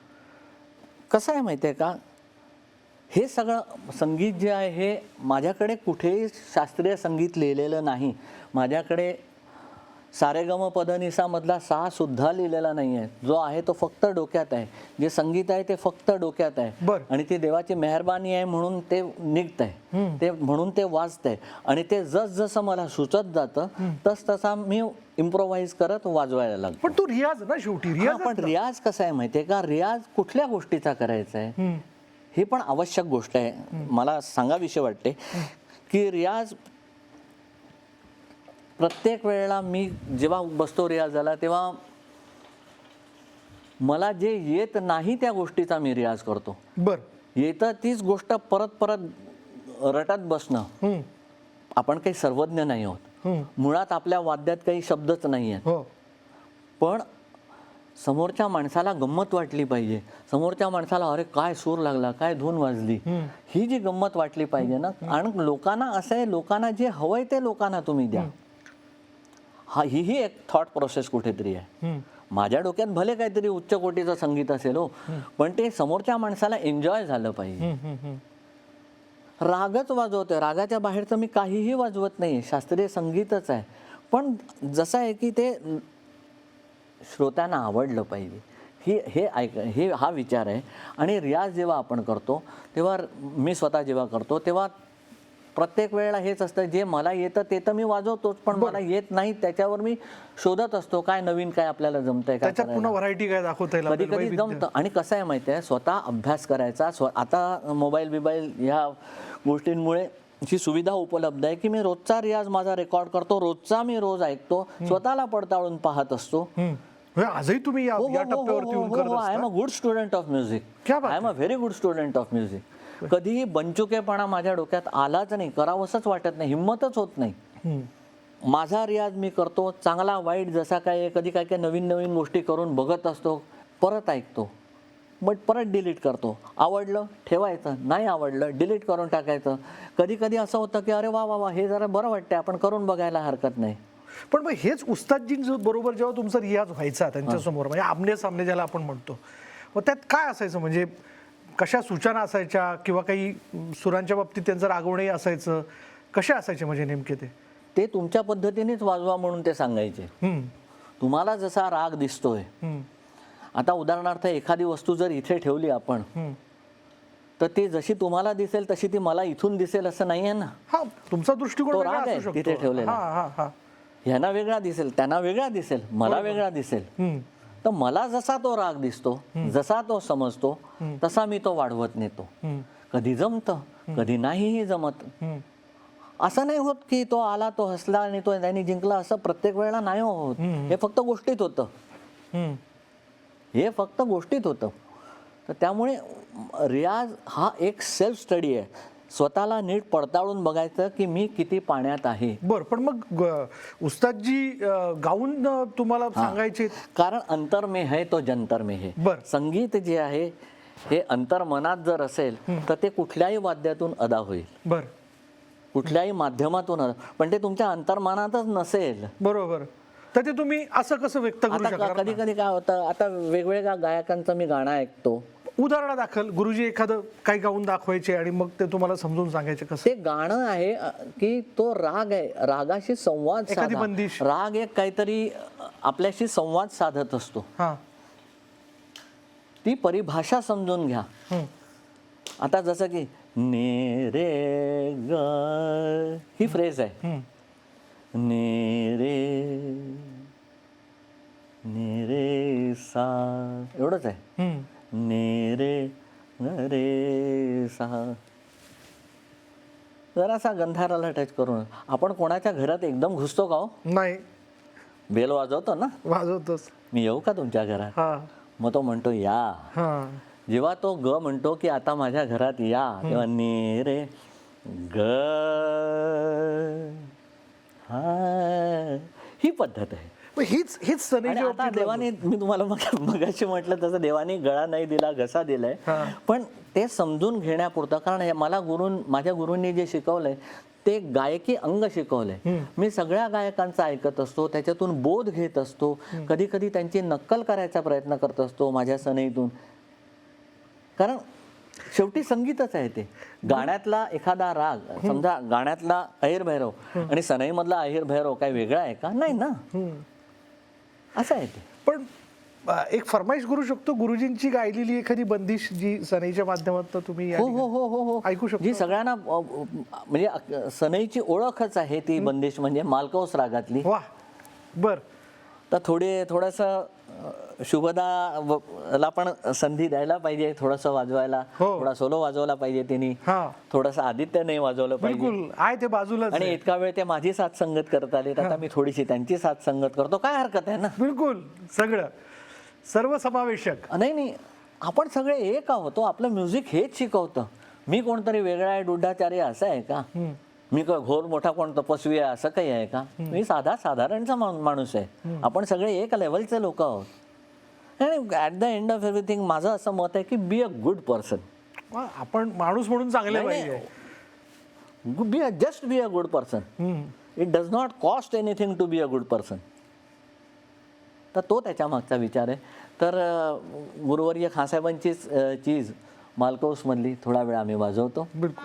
कसं आहे माहिती आहे का, हे सगळं संगीत जे आहे हे माझ्याकडे कुठेही शास्त्रीय संगीत लिहिलेलं नाही. माझ्याकडे सारेगम पधनिसा मधला सा सुद्धा लिहिलेला नाही आहे. जो आहे तो फक्त डोक्यात आहे. जे संगीत आहे ते फक्त डोक्यात आहे. आणि ती देवाची मेहरबानी आहे म्हणून ते निघत आहे, ते म्हणून ते वाजत आहे. आणि ते जसं मला सुचत जातं तसा मी इम्प्रोव्हाइज करत वाजवायला लागतो. पण तो रियाज ना शेवटी. रियाज पण रियाज कसा आहे माहितीये का, रियाज कुठल्या गोष्टीचा करायचा आहे ही पण आवश्यक गोष्ट आहे. मला सांगाविषयी वाटते की रियाज प्रत्येक वेळेला मी जेव्हा बसतो रियाजाला तेव्हा मला जे येत नाही त्या गोष्टीचा मी रियाज करतो. येतं तीच गोष्ट परत परत रटत बसणं. आपण काही सर्वज्ञ नाही आहोत, मुळात आपल्या वाद्यात काही शब्दच नाही आहेत. पण समोरच्या माणसाला गंमत वाटली पाहिजे, समोरच्या माणसाला अरे काय सूर लागला, काय धून वाजली, ही जी गंमत वाटली पाहिजे ना. आणि लोकांना असं आहे, लोकांना जे हवंय ते लोकांना तुम्ही द्या. ही एक थॉट प्रोसेस कुठेतरी आहे. माझ्या डोक्यात भले काहीतरी उच्च कोटीचं संगीत असेल हो, पण ते समोरच्या माणसाला एन्जॉय झालं पाहिजे. रागच वाजवतोय, रागाच्या बाहेरचं मी काहीही वाजवत नाही, शास्त्रीय संगीतच आहे. पण जसं आहे की ते श्रोत्यांना आवडलं पाहिजे, हे हा विचार आहे. आणि रियाज जेव्हा आपण करतो तेव्हा, मी स्वतः जेव्हा करतो तेव्हा प्रत्येक वेळेला हेच असतं, जे मला येतं ते तर मी वाजवतोच, पण मला येत नाही त्याच्यावर मी शोधत असतो काय नवीन, काय आपल्याला जमतंय, काय पुन्हा व्हरायटी काय दाखवता येईल, कधी कधी जमतं. आणि कसं आहे माहिती आहे, स्वतः अभ्यास करायचा. आता मोबाईल बिबाईल ह्या गोष्टींमुळे ही सुविधा उपलब्ध आहे की मी रोजचा रियाज माझा रेकॉर्ड करतो, रोज ऐकतो, स्वतःला पडताळून पाहत असतो. आजही तुम्ही या टप्प्यावरती येऊन करत असता. I am a good student of music, I am a very good student of music. कधीही बनचुकेपणा माझ्या डोक्यात आलाच नाही, करावंसंच वाटत नाही, हिंमतच होत नाही. माझा रियाज मी करतो, चांगला वाईट जसा काय, कधी काय काय नवीन नवीन गोष्टी करून बघत असतो, परत ऐकतो, बट परत डिलीट करतो. आवडलं ठेवायचं, नाही आवडलं डिलीट करून टाकायचं. कधी कधी असं होतं की अरे वा वा वा, हे जरा बरं वाटतंय, आपण करून बघायला हरकत नाही. पण मग हेच उस्तादजी बरोबर जेव्हा तुमचा रियाज व्हायचा त्यांच्यासमोर, म्हणजे आमने सामने ज्याला आपण म्हणतो, मग त्यात काय असायचं, म्हणजे कशा सूचना असायच्या किंवा काही सुरांच्या बाबतीत त्यांचं रागवणंही असायचं, कसे असायचे म्हणजे नेमके ते तुमच्या पद्धतीनेच वाजवा म्हणून ते सांगायचे. तुम्हाला जसा राग दिसतोय, आता उदाहरणार्थ एखादी वस्तू जर इथे ठेवली आपण, तर ती जशी तुम्हाला दिसेल तशी ती मला इथून दिसेल असं नाहीये ना. तुमचा दृष्टिकोन राग आहे तिथे ठेवलेला, ह्यांना वेगळा दिसेल, त्यांना वेगळा दिसेल, मला वेगळा दिसेल. तर मला जसा तो राग दिसतो, जसा तो समजतो, तसा मी तो वाढवत नेतो. कधी जमतं, कधी नाहीही जमत. असं नाही होत की तो आला, तो हसला आणि तो त्यांनी जिंकला, असं प्रत्येक वेळेला नाही होत. हे फक्त गोष्टीत होतं, हे फक्त गोष्टीत होतं. तर त्यामुळे रियाज हा एक सेल्फ स्टडी आहे. स्वतःला नीट पडताळून बघायचं की मी किती पाण्यात आहे. बरं, पण मग उस्तादजी गाऊन तुम्हाला सांगायचे, कारण अंतर में है तो जंतर में है. संगीत जे आहे हे अंतर मनात जर असेल तर ते कुठल्याही वाद्यातून अदा होईल, बरं, कुठल्याही माध्यमातून. पण ते तुमच्या अंतर्मनातच नसेल, बरोबर, तर ते तुम्ही असं कसं व्यक्त करू शकता? कधी कधी काय होतं, आता वेगवेगळ्या गायकांचं मी गाणं ऐकतो, उदाहरणादाखल गुरुजी एखादं काही गाऊन दाखवायचे आणि मग ते तुम्हाला समजून सांगायचे कसं ते गाणं आहे की तो राग आहे, रागाशी संवाद साधा. राग एक काहीतरी आपल्याशी संवाद साधत असतो. ती परिभाषा समजून घ्या. आता जसं की ने रे ग ही फ्रेज आहे. ने रे सा एवढंच आहे. ने रे ग रे सा. जरासा गंधाराला टच करून आपण कोणाच्या घरात एकदम घुसतो का हो? नाही, बेल वाजवतो ना, वाजवतोस. मी येऊ का तुमच्या घरात? हा मग तो म्हणतो या. हा. जेव्हा तो ग म्हणतो की आता माझ्या घरात या, तेव्हा ने रे ग हा ही पद्धत आहे. मग हीच आणि सनईच्या आता बाबतीत देवाने, मी तुम्हाला मगाशी म्हटलं तसं, देवाने गळा नाही दिला, घसा दिलाय. पण ते समजून घेण्यापुरतं, कारण मला माझ्या गुरूंनी जे शिकवलंय ते गायकी अंग शिकवलंय. मी सगळ्या गायकांचं ऐकत असतो, त्याच्यातून बोध घेत असतो, कधी कधी त्यांची नक्कल करायचा प्रयत्न करत असतो माझ्या सनईतून. कारण शेवटी संगीतच आहे ते. गाण्यातला एखादा राग, समजा गाण्यातला अहिर भैरव आणि सनईमधला अहिर भैरव काय वेगळा आहे का? नाही ना, असं आहे ते. पण एक फरमाईश करू शकतो, गुरुजींची गायलेली एखादी बंदिश जी सनईच्या माध्यमातून तुम्ही या हो हो हो हो हो ऐकू शकतो? जी सगळ्यांना म्हणजे सनईची ओळखच आहे ती बंदिश, म्हणजे मालकौस रागातली. वा, बर. तर थोडंसं शुभदाला पण संधी द्यायला पाहिजे, थोडंसं वाजवायला. हो. थोडा सोलो वाजवला पाहिजे त्यांनी, हा, थोडंसं आदित्यने वाजवलं पाहिजे. बिलकुल आहे ते बाजूलाच आणि आहे. इतका वेळ ते माझी साथ संगत करत आले, आता मी थोडीशी त्यांची साथ संगत करतो, काय हरकत आहे ना? बिलकुल, सगळं सर्वसमावेशक. नाही, आपण सगळे एक आहोत. आपलं म्युझिक हेच शिकवतं. मी कोणतरी वेगळा आहे, डुड्डाचार्य असं आहे का? मी घोर मोठा कोण तपस्वी आहे असं काही आहे का? मी साधारणचा माणूस आहे. आपण सगळे एक लेवलचे लोक आहोत. आणि at the end of everything माझं असं मत आहे की बी अ गुड पर्सन. आपण माणूस म्हणून चांगले पाहिजे. Just be a good person. It does not cost anything to be a good person. तर तो त्याच्या मागचा विचार आहे. तर गुरुवर्य खासाहेबांचीच चीज मालकौसमधली थोडा वेळ आम्ही वाजवतो. बिलकुल.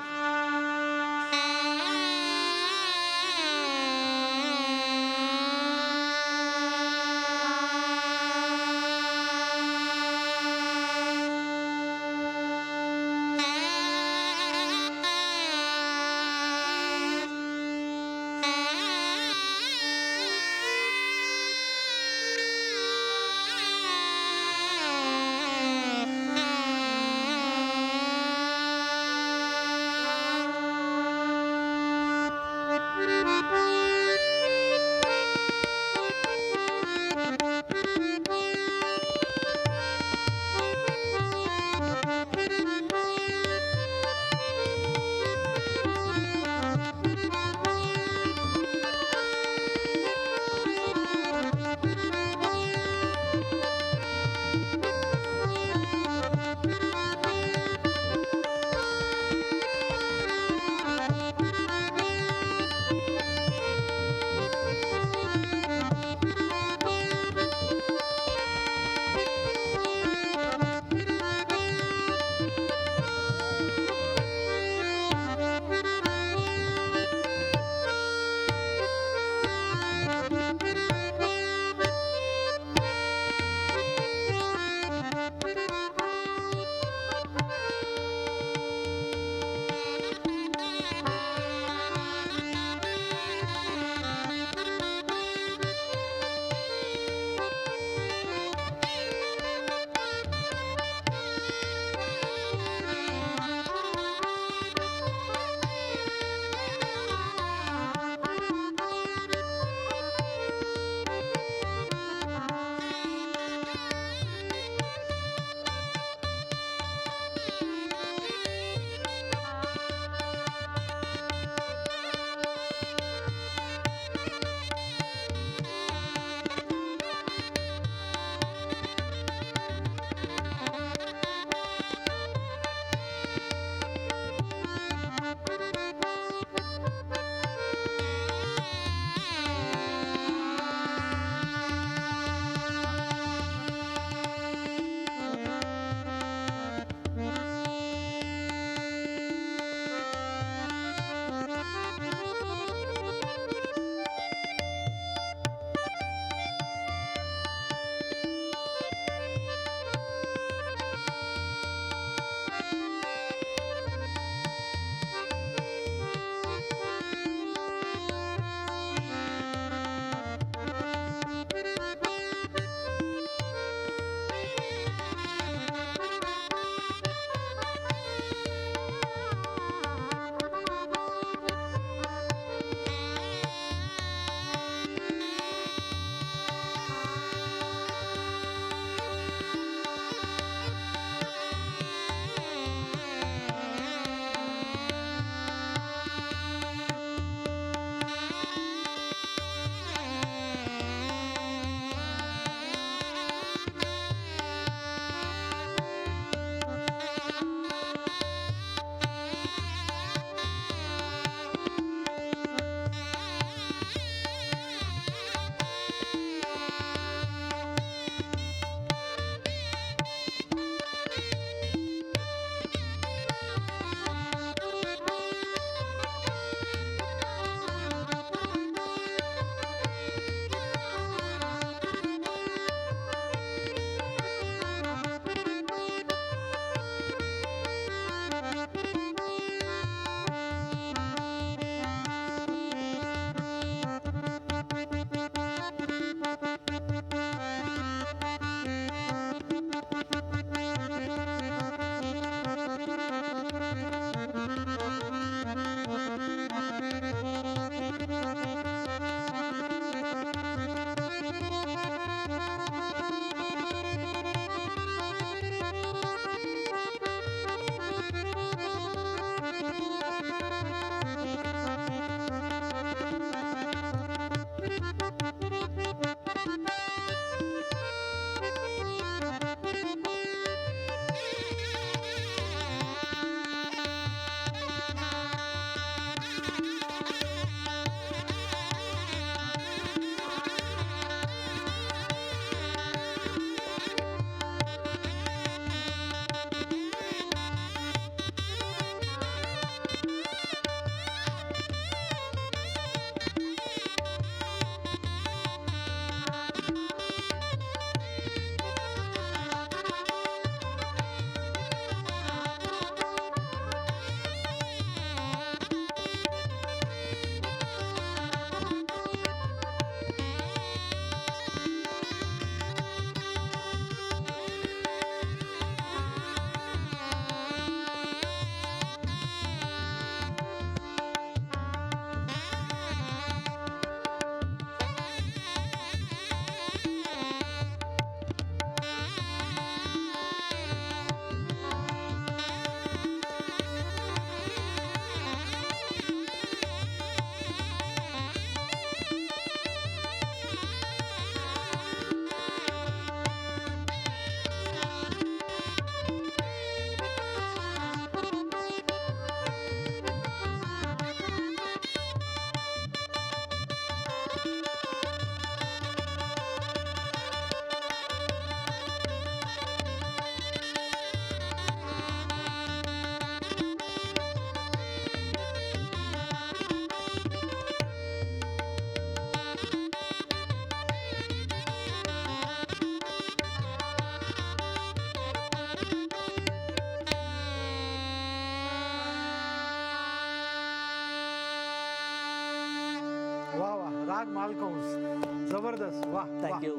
तालकंस जबरदस्त. वा Thank you.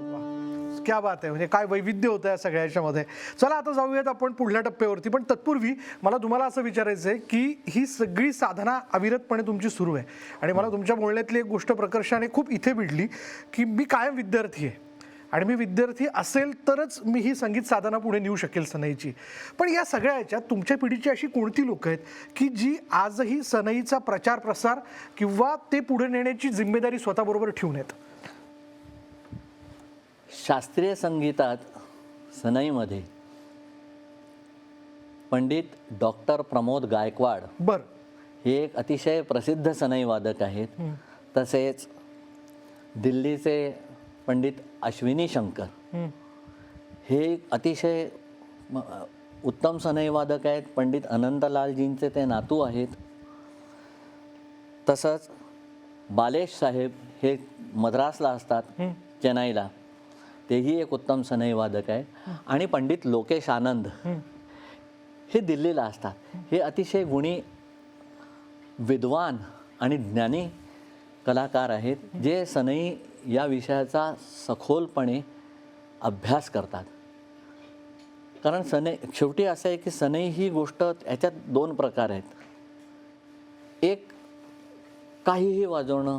क्या बात आहे. म्हणजे काय वैविध्य होतं या सगळ्या याच्यामध्ये. चला आता जाऊयात आपण पुढल्या टप्प्यावरती, पण तत्पूर्वी मला तुम्हाला असं विचारायचं आहे की ही सगळी साधना अविरतपणे तुमची सुरू आहे आणि मला तुमच्या बोलण्यातली एक गोष्ट प्रकर्षाने खूप इथे भिडली की मी कायम विद्यार्थी आहे आणि मी विद्यार्थी असेल तरच मी ही संगीत साधना पुढे नेऊ शकेल सनईची. पण या सगळ्या ह्याच्यात तुमच्या पिढीची अशी कोणती लोकं आहेत की जी आजही सनईचा प्रचार प्रसार किंवा ते पुढे नेण्याची जिम्मेदारी स्वतःबरोबर ठेवून आहेत? शास्त्रीय संगीतात सनईमध्ये पंडित डॉक्टर प्रमोद गायकवाड बर. हे एक अतिशय प्रसिद्ध सनई वादक आहेत. तसेच दिल्लीचे पंडित अश्विनी शंकर हे एक अतिशय उत्तम सनई वादक आहेत. पंडित अनंतलालजींचे ते नातू आहेत. तसंच बालेश साहेब हे मद्रासला असतात, चेन्नईला, तेही एक उत्तम सनई वादक आहे. आणि पंडित लोकेश आनंद हे दिल्लीला असतात. हे अतिशय गुणी, विद्वान आणि ज्ञानी कलाकार आहेत, जे सनई या विषयाचा सखोलपणे अभ्यास करतात. कारण सनई शेवटी असं आहे की सनई ही गोष्ट, याच्यात दोन प्रकार आहेत. एक काहीही वाजवणं,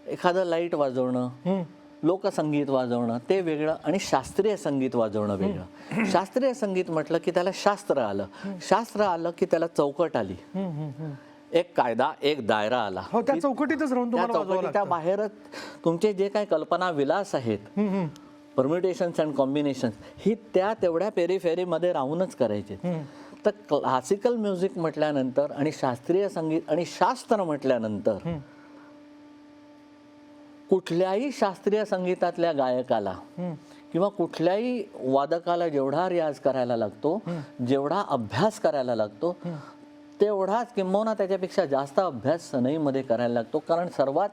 एखादं लाईट वाजवणं, लोकसंगीत वाजवणं ते वेगळं आणि शास्त्रीय संगीत वाजवणं वेगळं. शास्त्रीय संगीत म्हटलं की त्याला शास्त्र आलं, शास्त्र आलं की त्याला चौकट आली, एक कायदा, एक दायरा आला. हो, त्या चौकटीतच राहून त्या तुम्हाला वाजवावं चौकटीच्या लागतं. बाहेरच तुमचे जे काही कल्पना विलास आहेत, परम्युटेशन्स अँड कॉम्बिनेशन्स, ही त्या तेवढ्या पेरीफेरीमध्ये राहूनच करायचे. तर क्लासिकल म्युझिक म्हटल्यानंतर आणि शास्त्रीय संगीत आणि शास्त्र म्हटल्यानंतर कुठल्याही शास्त्रीय संगीतातल्या गायकाला किंवा कुठल्याही वादकाला जेवढा रियाज करायला लागतो, जेवढा अभ्यास करायला लागतो, तेवढाच किंबहुना त्याच्यापेक्षा जास्त अभ्यास सनईमध्ये करायला लागतो. कारण सर्वात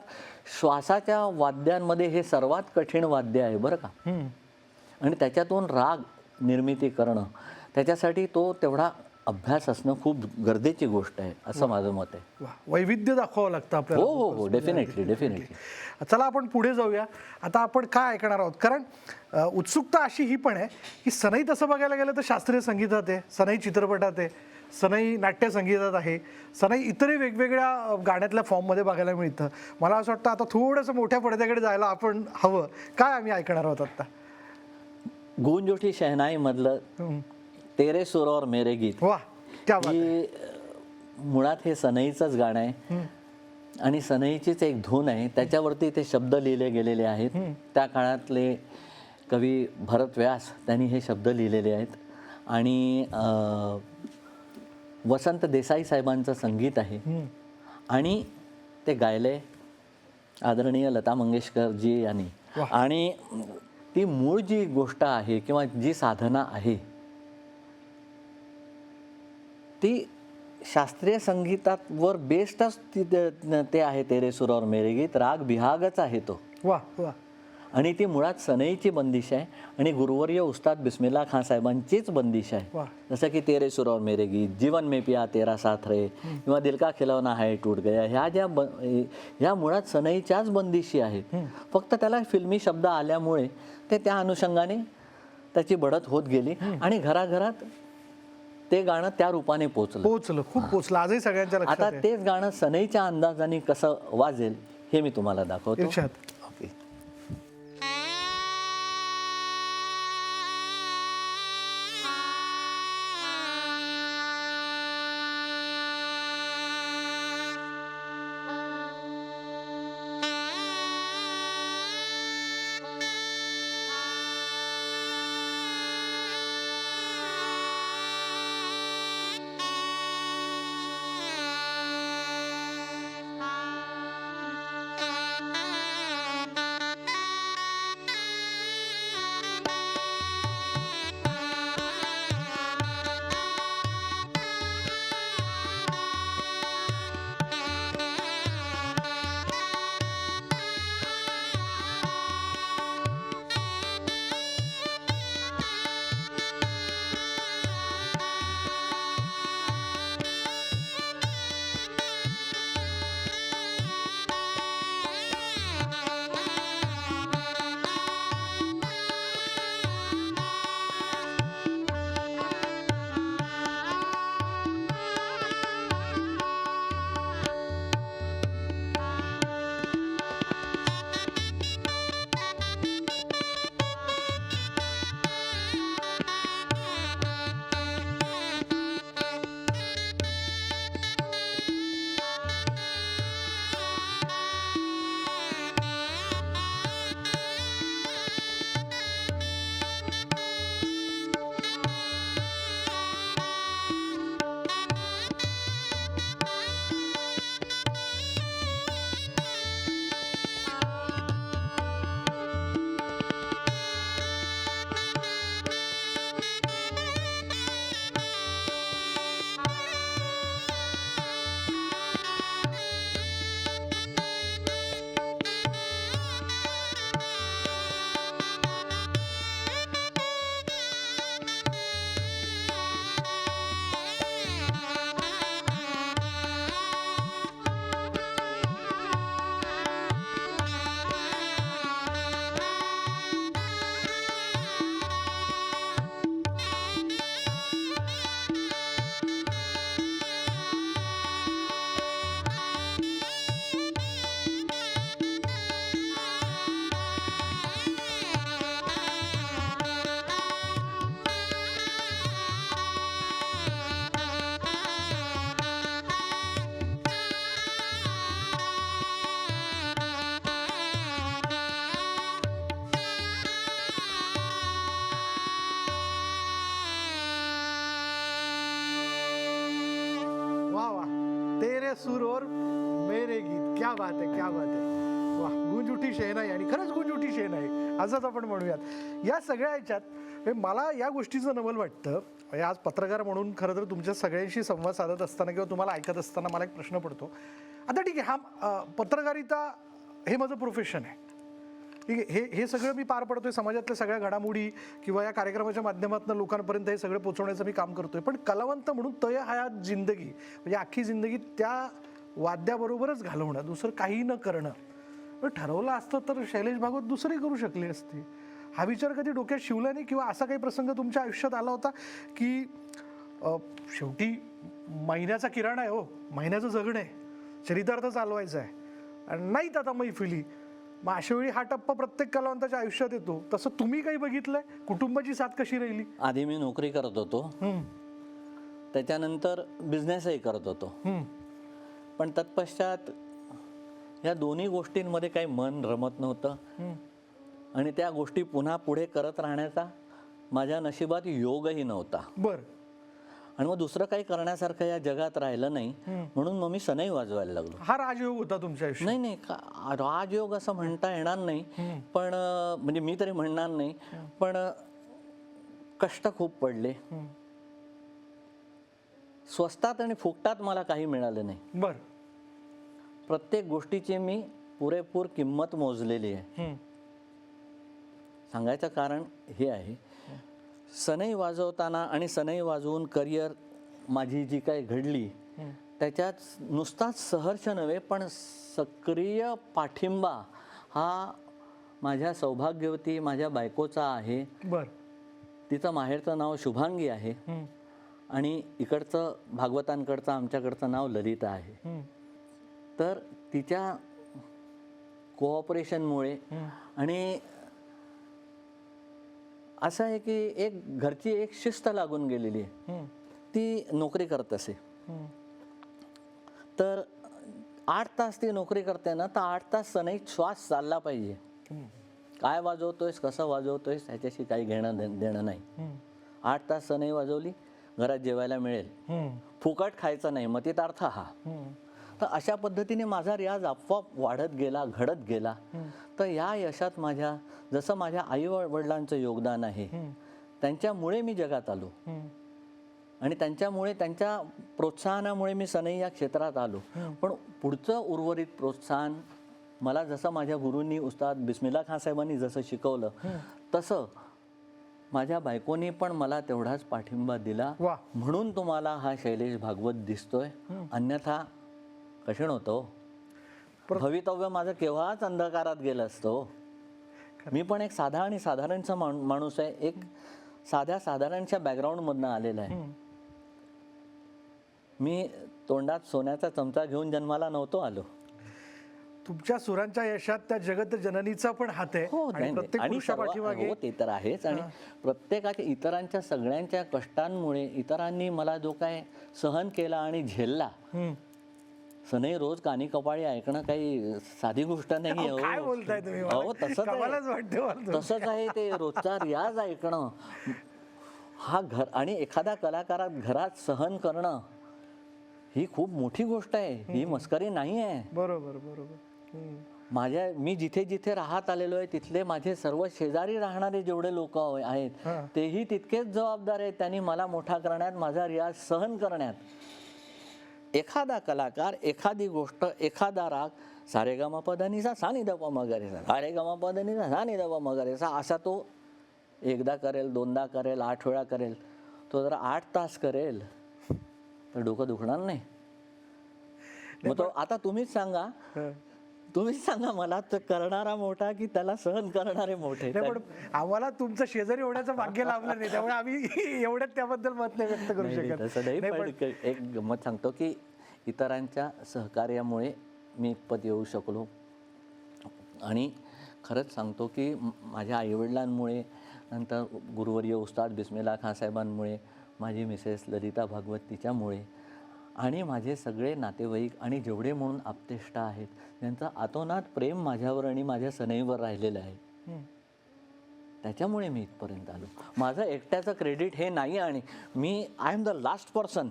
श्वासाच्या वाद्यांमध्ये हे सर्वात कठीण वाद्य आहे बरं का. आणि त्याच्यातून राग निर्मिती करणं, त्याच्यासाठी तो तेवढा अभ्यास असणं खूप गरजेची गोष्ट आहे, असं माझं मत आहे. वा, वैविध्य दाखवावं लागतं आपल्याला. हो हो हो, डेफिनेटली डेफिनेटली. चला आपण पुढे जाऊया. आता आपण काय ऐकणार आहोत, कारण उत्सुकता अशी ही पण आहे की सनई तसं बघायला गेलं तर शास्त्रीय संगीतात आहे, सनई चित्रपटात आहे, सनई नाट्य संगीतात आहे, सनई इतरही वेगवेगळ्या गाण्यातल्या फॉर्ममध्ये बघायला मिळतं. मला असं वाटतं आता थोडंसं मोठ्या पडद्याकडे जायला आपण हवं. काय आम्ही ऐकणार आहोत आता? गूंज उठी शहनाई मधलं तेरे सुर और मेरे गीत, वा, क्या बात आहे. ही मुळात हे सनईचंच गाणं आहे आणि सनईचीच एक धून आहे. त्याच्यावरती ते शब्द लिहिले गेलेले आहेत. त्या काळातले कवी भरत व्यास त्यांनी हे शब्द लिहिलेले आहेत आणि वसंत देसाई साहेबांचं संगीत आहे आणि ते गायले आदरणीय लता मंगेशकरजी यांनी. आणि ती मूळ जी गोष्ट आहे किंवा जी साधना आहे ती शास्त्रीय संगीतावर बेस्टच ते आहे. तेरे सुर और मेरे गीत राग बिहागच आहे तो. वा वा. आणि ती मुळात सनईची बंदिश आहे आणि गुरुवर्य उस्ताद बिस्मिल्ला खान साहेबांचीच बंदिश आहे. जसं की तेरे सुर और मेरे गीत, जीवन में पिया तेरा साथ रे किंवा दिल का खिलौना है टूट गया, ह्या मुळात सनईच्याच बंदिशी आहेत. फक्त त्याला फिल्मी शब्द आल्यामुळे ते त्या अनुषंगाने त्याची बढत होत गेली आणि घराघरात ते गाणं त्या रूपाने पोचलं, खूप पोचलं, आजही सगळ्यांच्या लक्षात आता आहे. तेच गाणं सनईच्या अंदाजाने कसं वाजेल हे मी तुम्हाला दाखवतो. इर्शाद. ओके. तेरे सुर और मेरे गीत, क्या बात आहे, क्या बात आहे. वा, गुंज उठी शहनाई, आणि खरंच गुंज उठी शहनाई असंच आपण म्हणूयात. या सगळ्या ह्याच्यात मला या गोष्टीचं नवल वाटतं. म्हणजे आज पत्रकार म्हणून खरं तर तुमच्या सगळ्यांशी संवाद साधत असताना किंवा तुम्हाला ऐकत असताना मला एक प्रश्न पडतो. आता ठीक आहे, हा पत्रकारिता हे माझं प्रोफेशन आहे, ठीक आहे, हे सगळं मी पार पडतोय, समाजातल्या सगळ्या घडामोडी किंवा या कार्यक्रमाच्या माध्यमातून लोकांपर्यंत हे सगळं पोहोचवण्याचं मी काम करतोय. पण कलावंत म्हणून तय हयात जिंदगी, म्हणजे अख्खी जिंदगी त्या वाद्याबरोबरच घालवणं, दुसरं काही न करणं. पण ठरवलं असतं तर शैलेश भागवत दुसरी करू शकली असती. हा विचार कधी डोक्यात शिवला नाही, किंवा असा काही प्रसंग तुमच्या आयुष्यात आला होता की शेवटी महिन्याचा किराणा आहे, हो, महिन्याचं जगणं आहे, चरितार्थ चालवायचं आहे, आणि नाहीत आता मैफिली, मग अशा वेळी हा टप्पा प्रत्येक कलावंताच्या आयुष्यात येतो. तसं तुम्ही काही बघितलंय? कुटुंबाची साथ कशी राहिली? आधी मी नोकरी करत होतो, त्याच्यानंतर बिझनेसही करत होतो. पण तत्पश्चात या दोन्ही गोष्टींमध्ये काही मन रमत नव्हतं, आणि त्या गोष्टी पुन्हा पुढे करत राहण्याचा माझ्या नशिबात योगही नव्हता. बरं. आणि मग दुसरं काही करण्यासारखं या जगात राहिलं नाही, म्हणून मग मी सनई वाजवायला लागलो. हा राजयोग होता तुमच्या आयुष्यात? नाही नाही, राजयोग असं म्हणता येणार नाही, पण म्हणजे मी तरी म्हणणार नाही, पण कष्ट खूप पडले. स्वस्तात आणि फुकटात मला काही मिळालं नाही. बर. प्रत्येक गोष्टीची मी पुरेपूर किंमत मोजलेली आहे. सांगायचं कारण हे आहे, सनई वाजवताना आणि सनई वाजवून करिअर माझी जी काही घडली, त्याच्यात नुसताच सहर्ष नव्हे, पण सक्रिय पाठिंबा हा माझ्या सौभाग्यवती माझ्या बायकोचा आहे. बर. तिचं माहेरचं नाव शुभांगी आहे, आणि इकडचं भागवतांकडचं आमच्याकडचं नाव ललिता आहे. तर तिच्या कोऑपरेशनमुळे, आणि असं आहे की एक घरची एक शिस्त लागून गेलेली आहे. ती नोकरी करत असे तर 8 तास ती नोकरी करते ना, तर 8 तास सनईत श्वास चालला पाहिजे. काय वाजवतोयस, कसं वाजवतोयस ह्याच्याशी काही घेणं देणं नाही. 8 तास सनई वाजवली, घरात जेवायला मिळेल, फुकट खायचं नाही, मग तिथं अर्थ हा. तर अशा पद्धतीने माझा रियाज आपोआप वाढत गेला, घडत गेला. तर या यशात माझ्या, जसं माझ्या आई वडिलांचं योगदान आहे, त्यांच्यामुळे मी जगात आलो, आणि त्यांच्यामुळे, त्यांच्या प्रोत्साहनामुळे मी सनई या क्षेत्रात आलो. पण पुढचं उर्वरित प्रोत्साहन मला जसं माझ्या गुरूंनी, उस्ताद बिस्मिल्ला खान साहेबांनी जसं शिकवलं, तसं माझ्या बायकोनी पण मला तेवढाच पाठिंबा दिला. म्हणून तुम्हाला हा शैलेश भागवत दिसतोय, अन्यथा कशी नव्हतं. भवितव्य माझं केव्हाच अंधकारात गेलं असतं. मी पण एक साधा आणि साधारणचा माणूस आहे, एक साधारणच्या बॅकग्राऊंडमधनं आलेला आहे. मी तोंडात सोन्याचा चमचा घेऊन जन्माला नव्हतो आलो. तुमच्या सुरांच्या यशात त्या जगत जननीचा पण हात आहे, आणि प्रत्येक पुरुषापाठीमागे. हो, ते तर आहेच. आणि प्रत्येकाच्या, इतरांच्या सगळ्यांच्या कष्टांमुळे, इतरांनी मला जो काय सहन केला आणि झेलला, सनई रोज कानी कपाळी ऐकणं काही साधी गोष्ट नाही. काय बोलताय तुम्ही? हो, तसंच आहे ते. रोजचा रियाज ऐकणं हा घर, आणि एखाद्या कलाकारात घरात सहन करणं ही खूप मोठी गोष्ट आहे, ही मस्करी नाही आहे. बरोबर बरोबर. मी जिथे जिथे राहत आलेलो आहे, तिथले माझे सर्व शेजारी राहणारे जेवढे लोक आहेत, तेही तितकेच जबाबदार आहेत. त्यांनी मला मोठा करण्यात, माझा रियाज सहन करण्यात. एखादा कलाकार, एखादी गोष्ट, एखादा राग, सारेगमपधनिसा सानिधप मगरेसा, सारेगमपधनिसा सानिधप मगरेसा, असा तो एकदा करेल, दोनदा करेल, 8 वेळा करेल. तो जर 8 तास करेल तर डोकं दुखणार नाही. मग तो, आता तुम्हीच सांगा मला, तर करणारा मोठा की त्याला सहन करणारे मोठे? पण आम्हाला तुमचं शेजारी होण्याचं भाग्य लाभलं नाही, त्यामुळे आम्ही एवढ्यात त्याबद्दल मत नाही व्यक्त करू शकत. तसं नाही, पण एक गंमत सांगतो की इतरांच्या सहकार्यामुळे मी इथपर्यंत येऊ शकलो. आणि खरंच सांगतो की माझ्या आईवडिलांमुळे, नंतर गुरुवर्य उस्ताद बिस्मिल्ला खान साहेबांमुळे, माझी मिसेस ललिता भागवत तिच्यामुळे, आणि माझे सगळे नातेवाईक आणि जेवढे म्हणून आप्तेष्ट आहेत, त्यांचं आतोनात प्रेम माझ्यावर आणि माझ्या सनईवर राहिलेलं आहे. त्याच्यामुळे मी इथपर्यंत आलो. माझं एकट्याचं क्रेडिट हे नाही, आणि मी I am the last person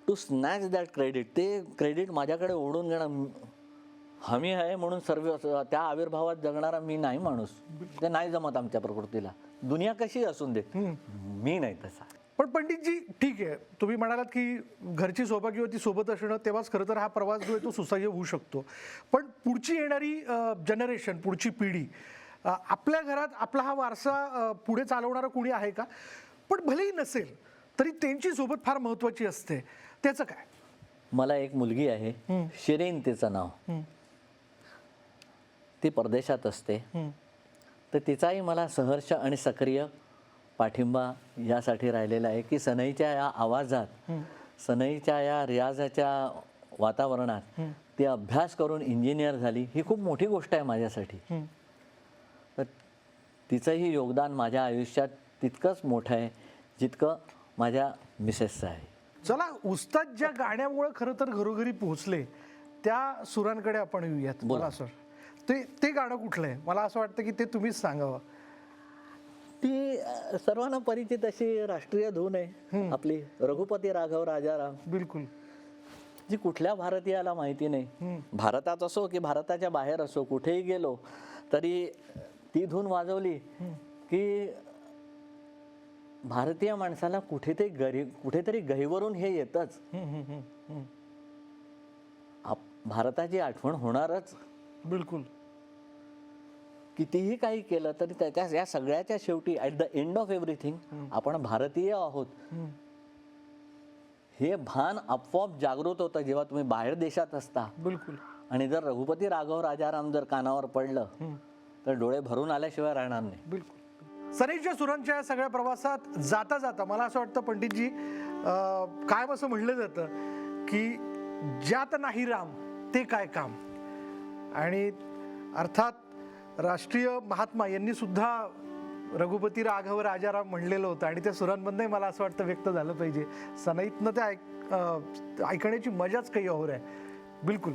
to snatch that credit, ते क्रेडिट माझ्याकडे ओढून घेणं. हमी आहे म्हणून सर्व त्या आविर्भावात जगणारा मी नाही माणूस, ते नाही जमत आमच्या प्रकृतीला. दुनिया कशी असून दे, मी नाही तसा. पण पंडितजी ठीक आहे, तुम्ही म्हणालात की घरची सौभाग्यवती सोबत असणं तेव्हाच खरं तर हा प्रवास जो आहे तो सुसह्य होऊ शकतो. पण पुढची येणारी जनरेशन, पुढची पिढी, आपल्या घरात आपला हा वारसा पुढे चालवणारं कोणी आहे का? पण भलेही नसेल तरी त्यांची सोबत फार महत्त्वाची असते, त्याचं काय? मला एक मुलगी आहे, शिरीन तिचं नाव. ती परदेशात असते, तर तिचाही मला सहर्ष आणि सक्रिय पाठिंबा यासाठी राहिलेला आहे की सनईच्या या आवाजात, सनईच्या या रियाजाच्या वातावरणात ती अभ्यास करून इंजिनियर झाली, ही खूप मोठी गोष्ट आहे माझ्यासाठी. तर तिचंही योगदान माझ्या आयुष्यात तितकंच मोठं आहे जितकं माझ्या मिसेसचं आहे. चला, उस्ताद ज्या गाण्यामुळे खरं तर घरोघरी पोहोचले त्या सुरांकडे आपण येऊयात. मला सर ते गाणं कुठलं आहे? मला असं वाटतं की ते तुम्हीच सांगावं. ती सर्वांना परिचित अशी राष्ट्रीय धून आहे आपली, रघुपती राघव राजाराम. बिलकुल. जी कुठल्या भारतीयाला माहिती नाही, भारतात असो की भारताच्या बाहेर असो, कुठेही गेलो तरी ती धून वाजवली की भारतीय माणसाला कुठेतरी गहिवरून हे येतच, भारताची आठवण होणारच. बिलकुल. कितीही काही केलं तरी त्याच्या या सगळ्याच्या शेवटी at the end of everything आपण भारतीय आहोत हे भान आपोआप जागृत होतं जेव्हा तुम्ही बाहेर देशात असता. बिलकुल. आणि जर रघुपती राघव राजाराम जर कानावर पडलं तर डोळे भरून आल्याशिवाय राहणार नाही. बिलकुल. सनईच्या सुरांच्या या सगळ्या प्रवासात जाता जाता मला असं वाटतं पंडितजी, कायम असं म्हणलं जातं की ज्यात नाही राम ते काय काम. आणि अर्थात राष्ट्रीय महात्मा यांनी सुद्धा रघुपती राघव राजाराम म्हणलेलं होतं आणि त्या सुरांमधनंही मला असं वाटतं व्यक्त झालं पाहिजे. सनईतनं ते ऐकण्याची मजाच काही और आहे. बिलकुल.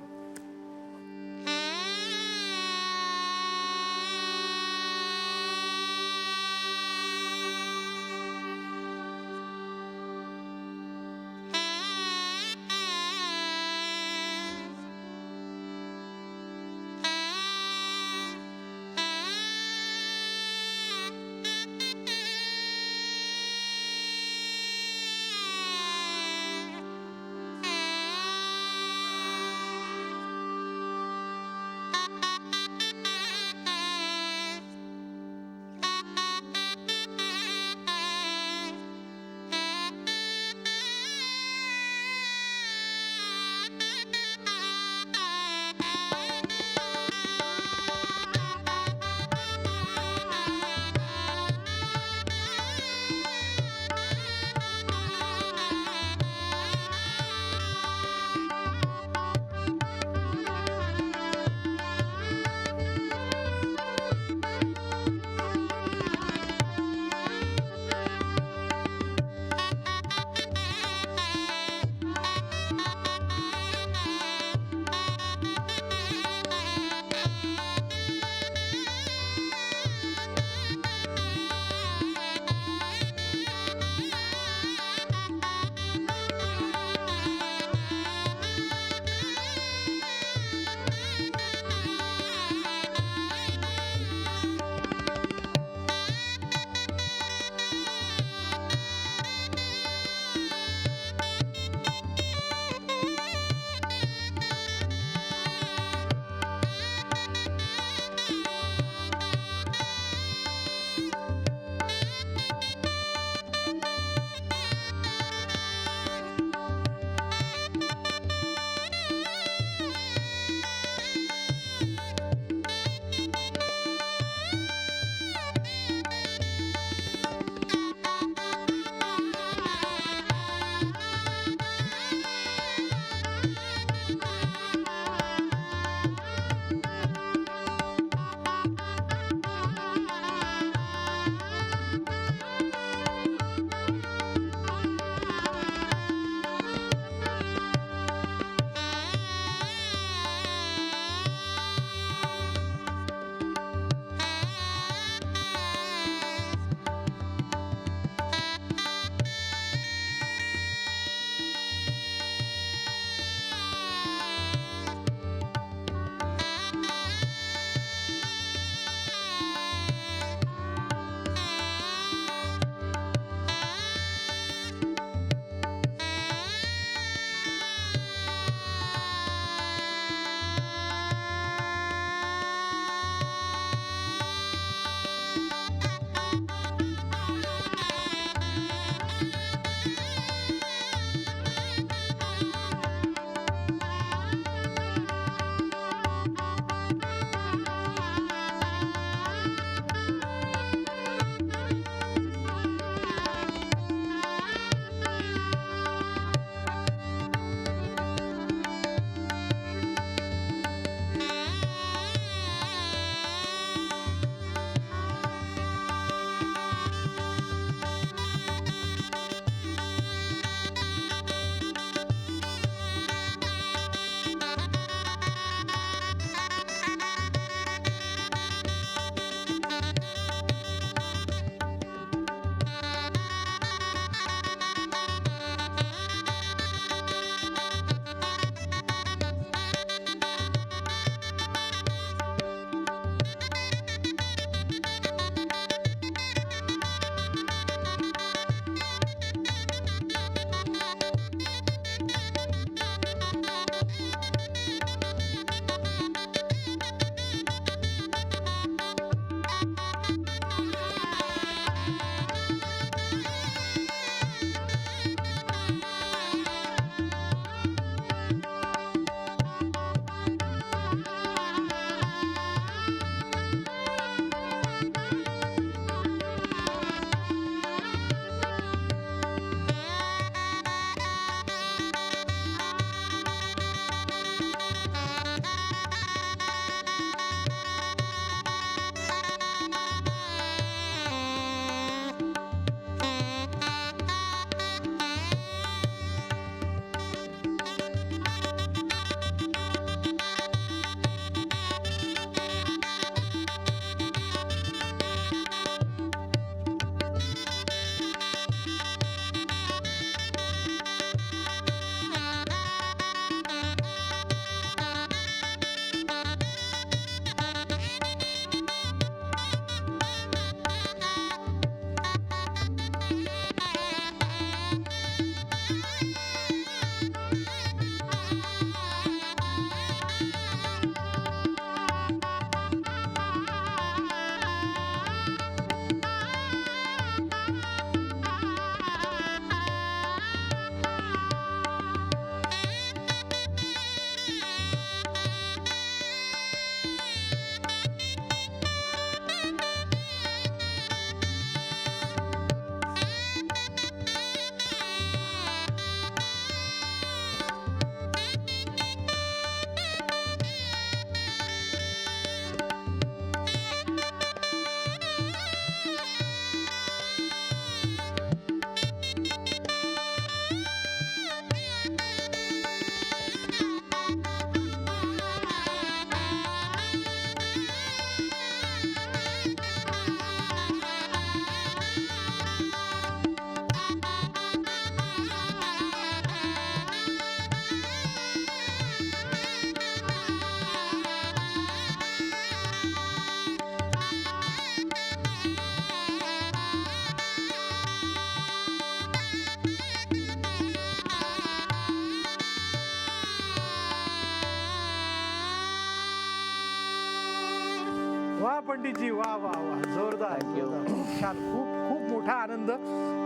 पंडितजी, वा वा वा, जोरदार जोरदार. खूप छान, खूप खूप मोठा आनंद.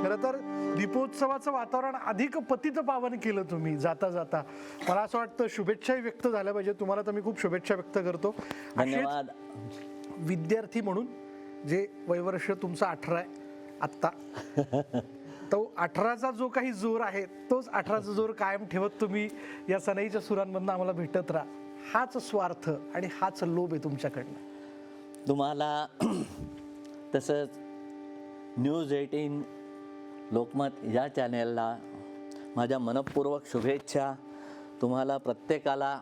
खरं तर दीपोत्सवाचं वातावरण अधिक पतित पावन केलं तुम्ही जाता जाता. मला असं वाटतं शुभेच्छाही व्यक्त झाल्या पाहिजे तुम्हाला, तर मी खूप शुभेच्छा व्यक्त करतो. धन्यवाद. विद्यार्थी म्हणून जे वयवर्ष तुमचं 18 आहे आत्ता, तो 18चा जो काही जोर आहे तोच 18चा जोर कायम ठेवत तुम्ही या सनईच्या सुरांमधनं आम्हाला भेटत राहा. हाच स्वार्थ आणि हाच लोभ आहे तुमच्याकडनं. तुम्हाला तसंच न्यूज 18 लोकमत या चॅनेलला माझ्या मनपूर्वक शुभेच्छा. तुम्हाला प्रत्येकाला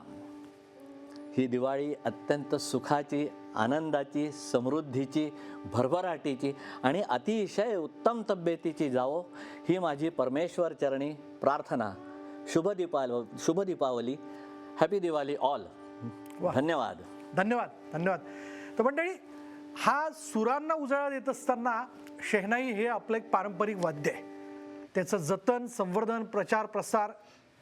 ही दिवाळी अत्यंत सुखाची, आनंदाची, समृद्धीची, भरभराटीची आणि अतिशय उत्तम तब्येतीची जावो ही माझी परमेश्वर चरणी प्रार्थना. शुभ दीपावली. Happy Diwali all. धन्यवाद. धन्यवाद धन्यवाद. तर मंडळी, हा सुरांना उजाळा देत असताना शेहनाई हे आपलं एक पारंपरिक वाद्य आहे. त्याचं जतन, संवर्धन, प्रचार, प्रसार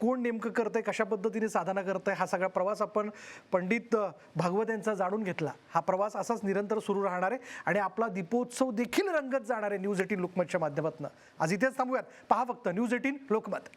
कोण नेमकं करतंय, कशा पद्धतीने साधना करतंय, हा सगळा प्रवास आपण पंडित भागवत यांचा जाणून घेतला. हा प्रवास असाच निरंतर सुरू राहणार आहे आणि आपला दीपोत्सव देखील रंगत जाणार आहे न्यूज 18 लोकमतच्या माध्यमातून. आज इथेच थांबूयात. पहा फक्त न्यूज 18 लोकमत.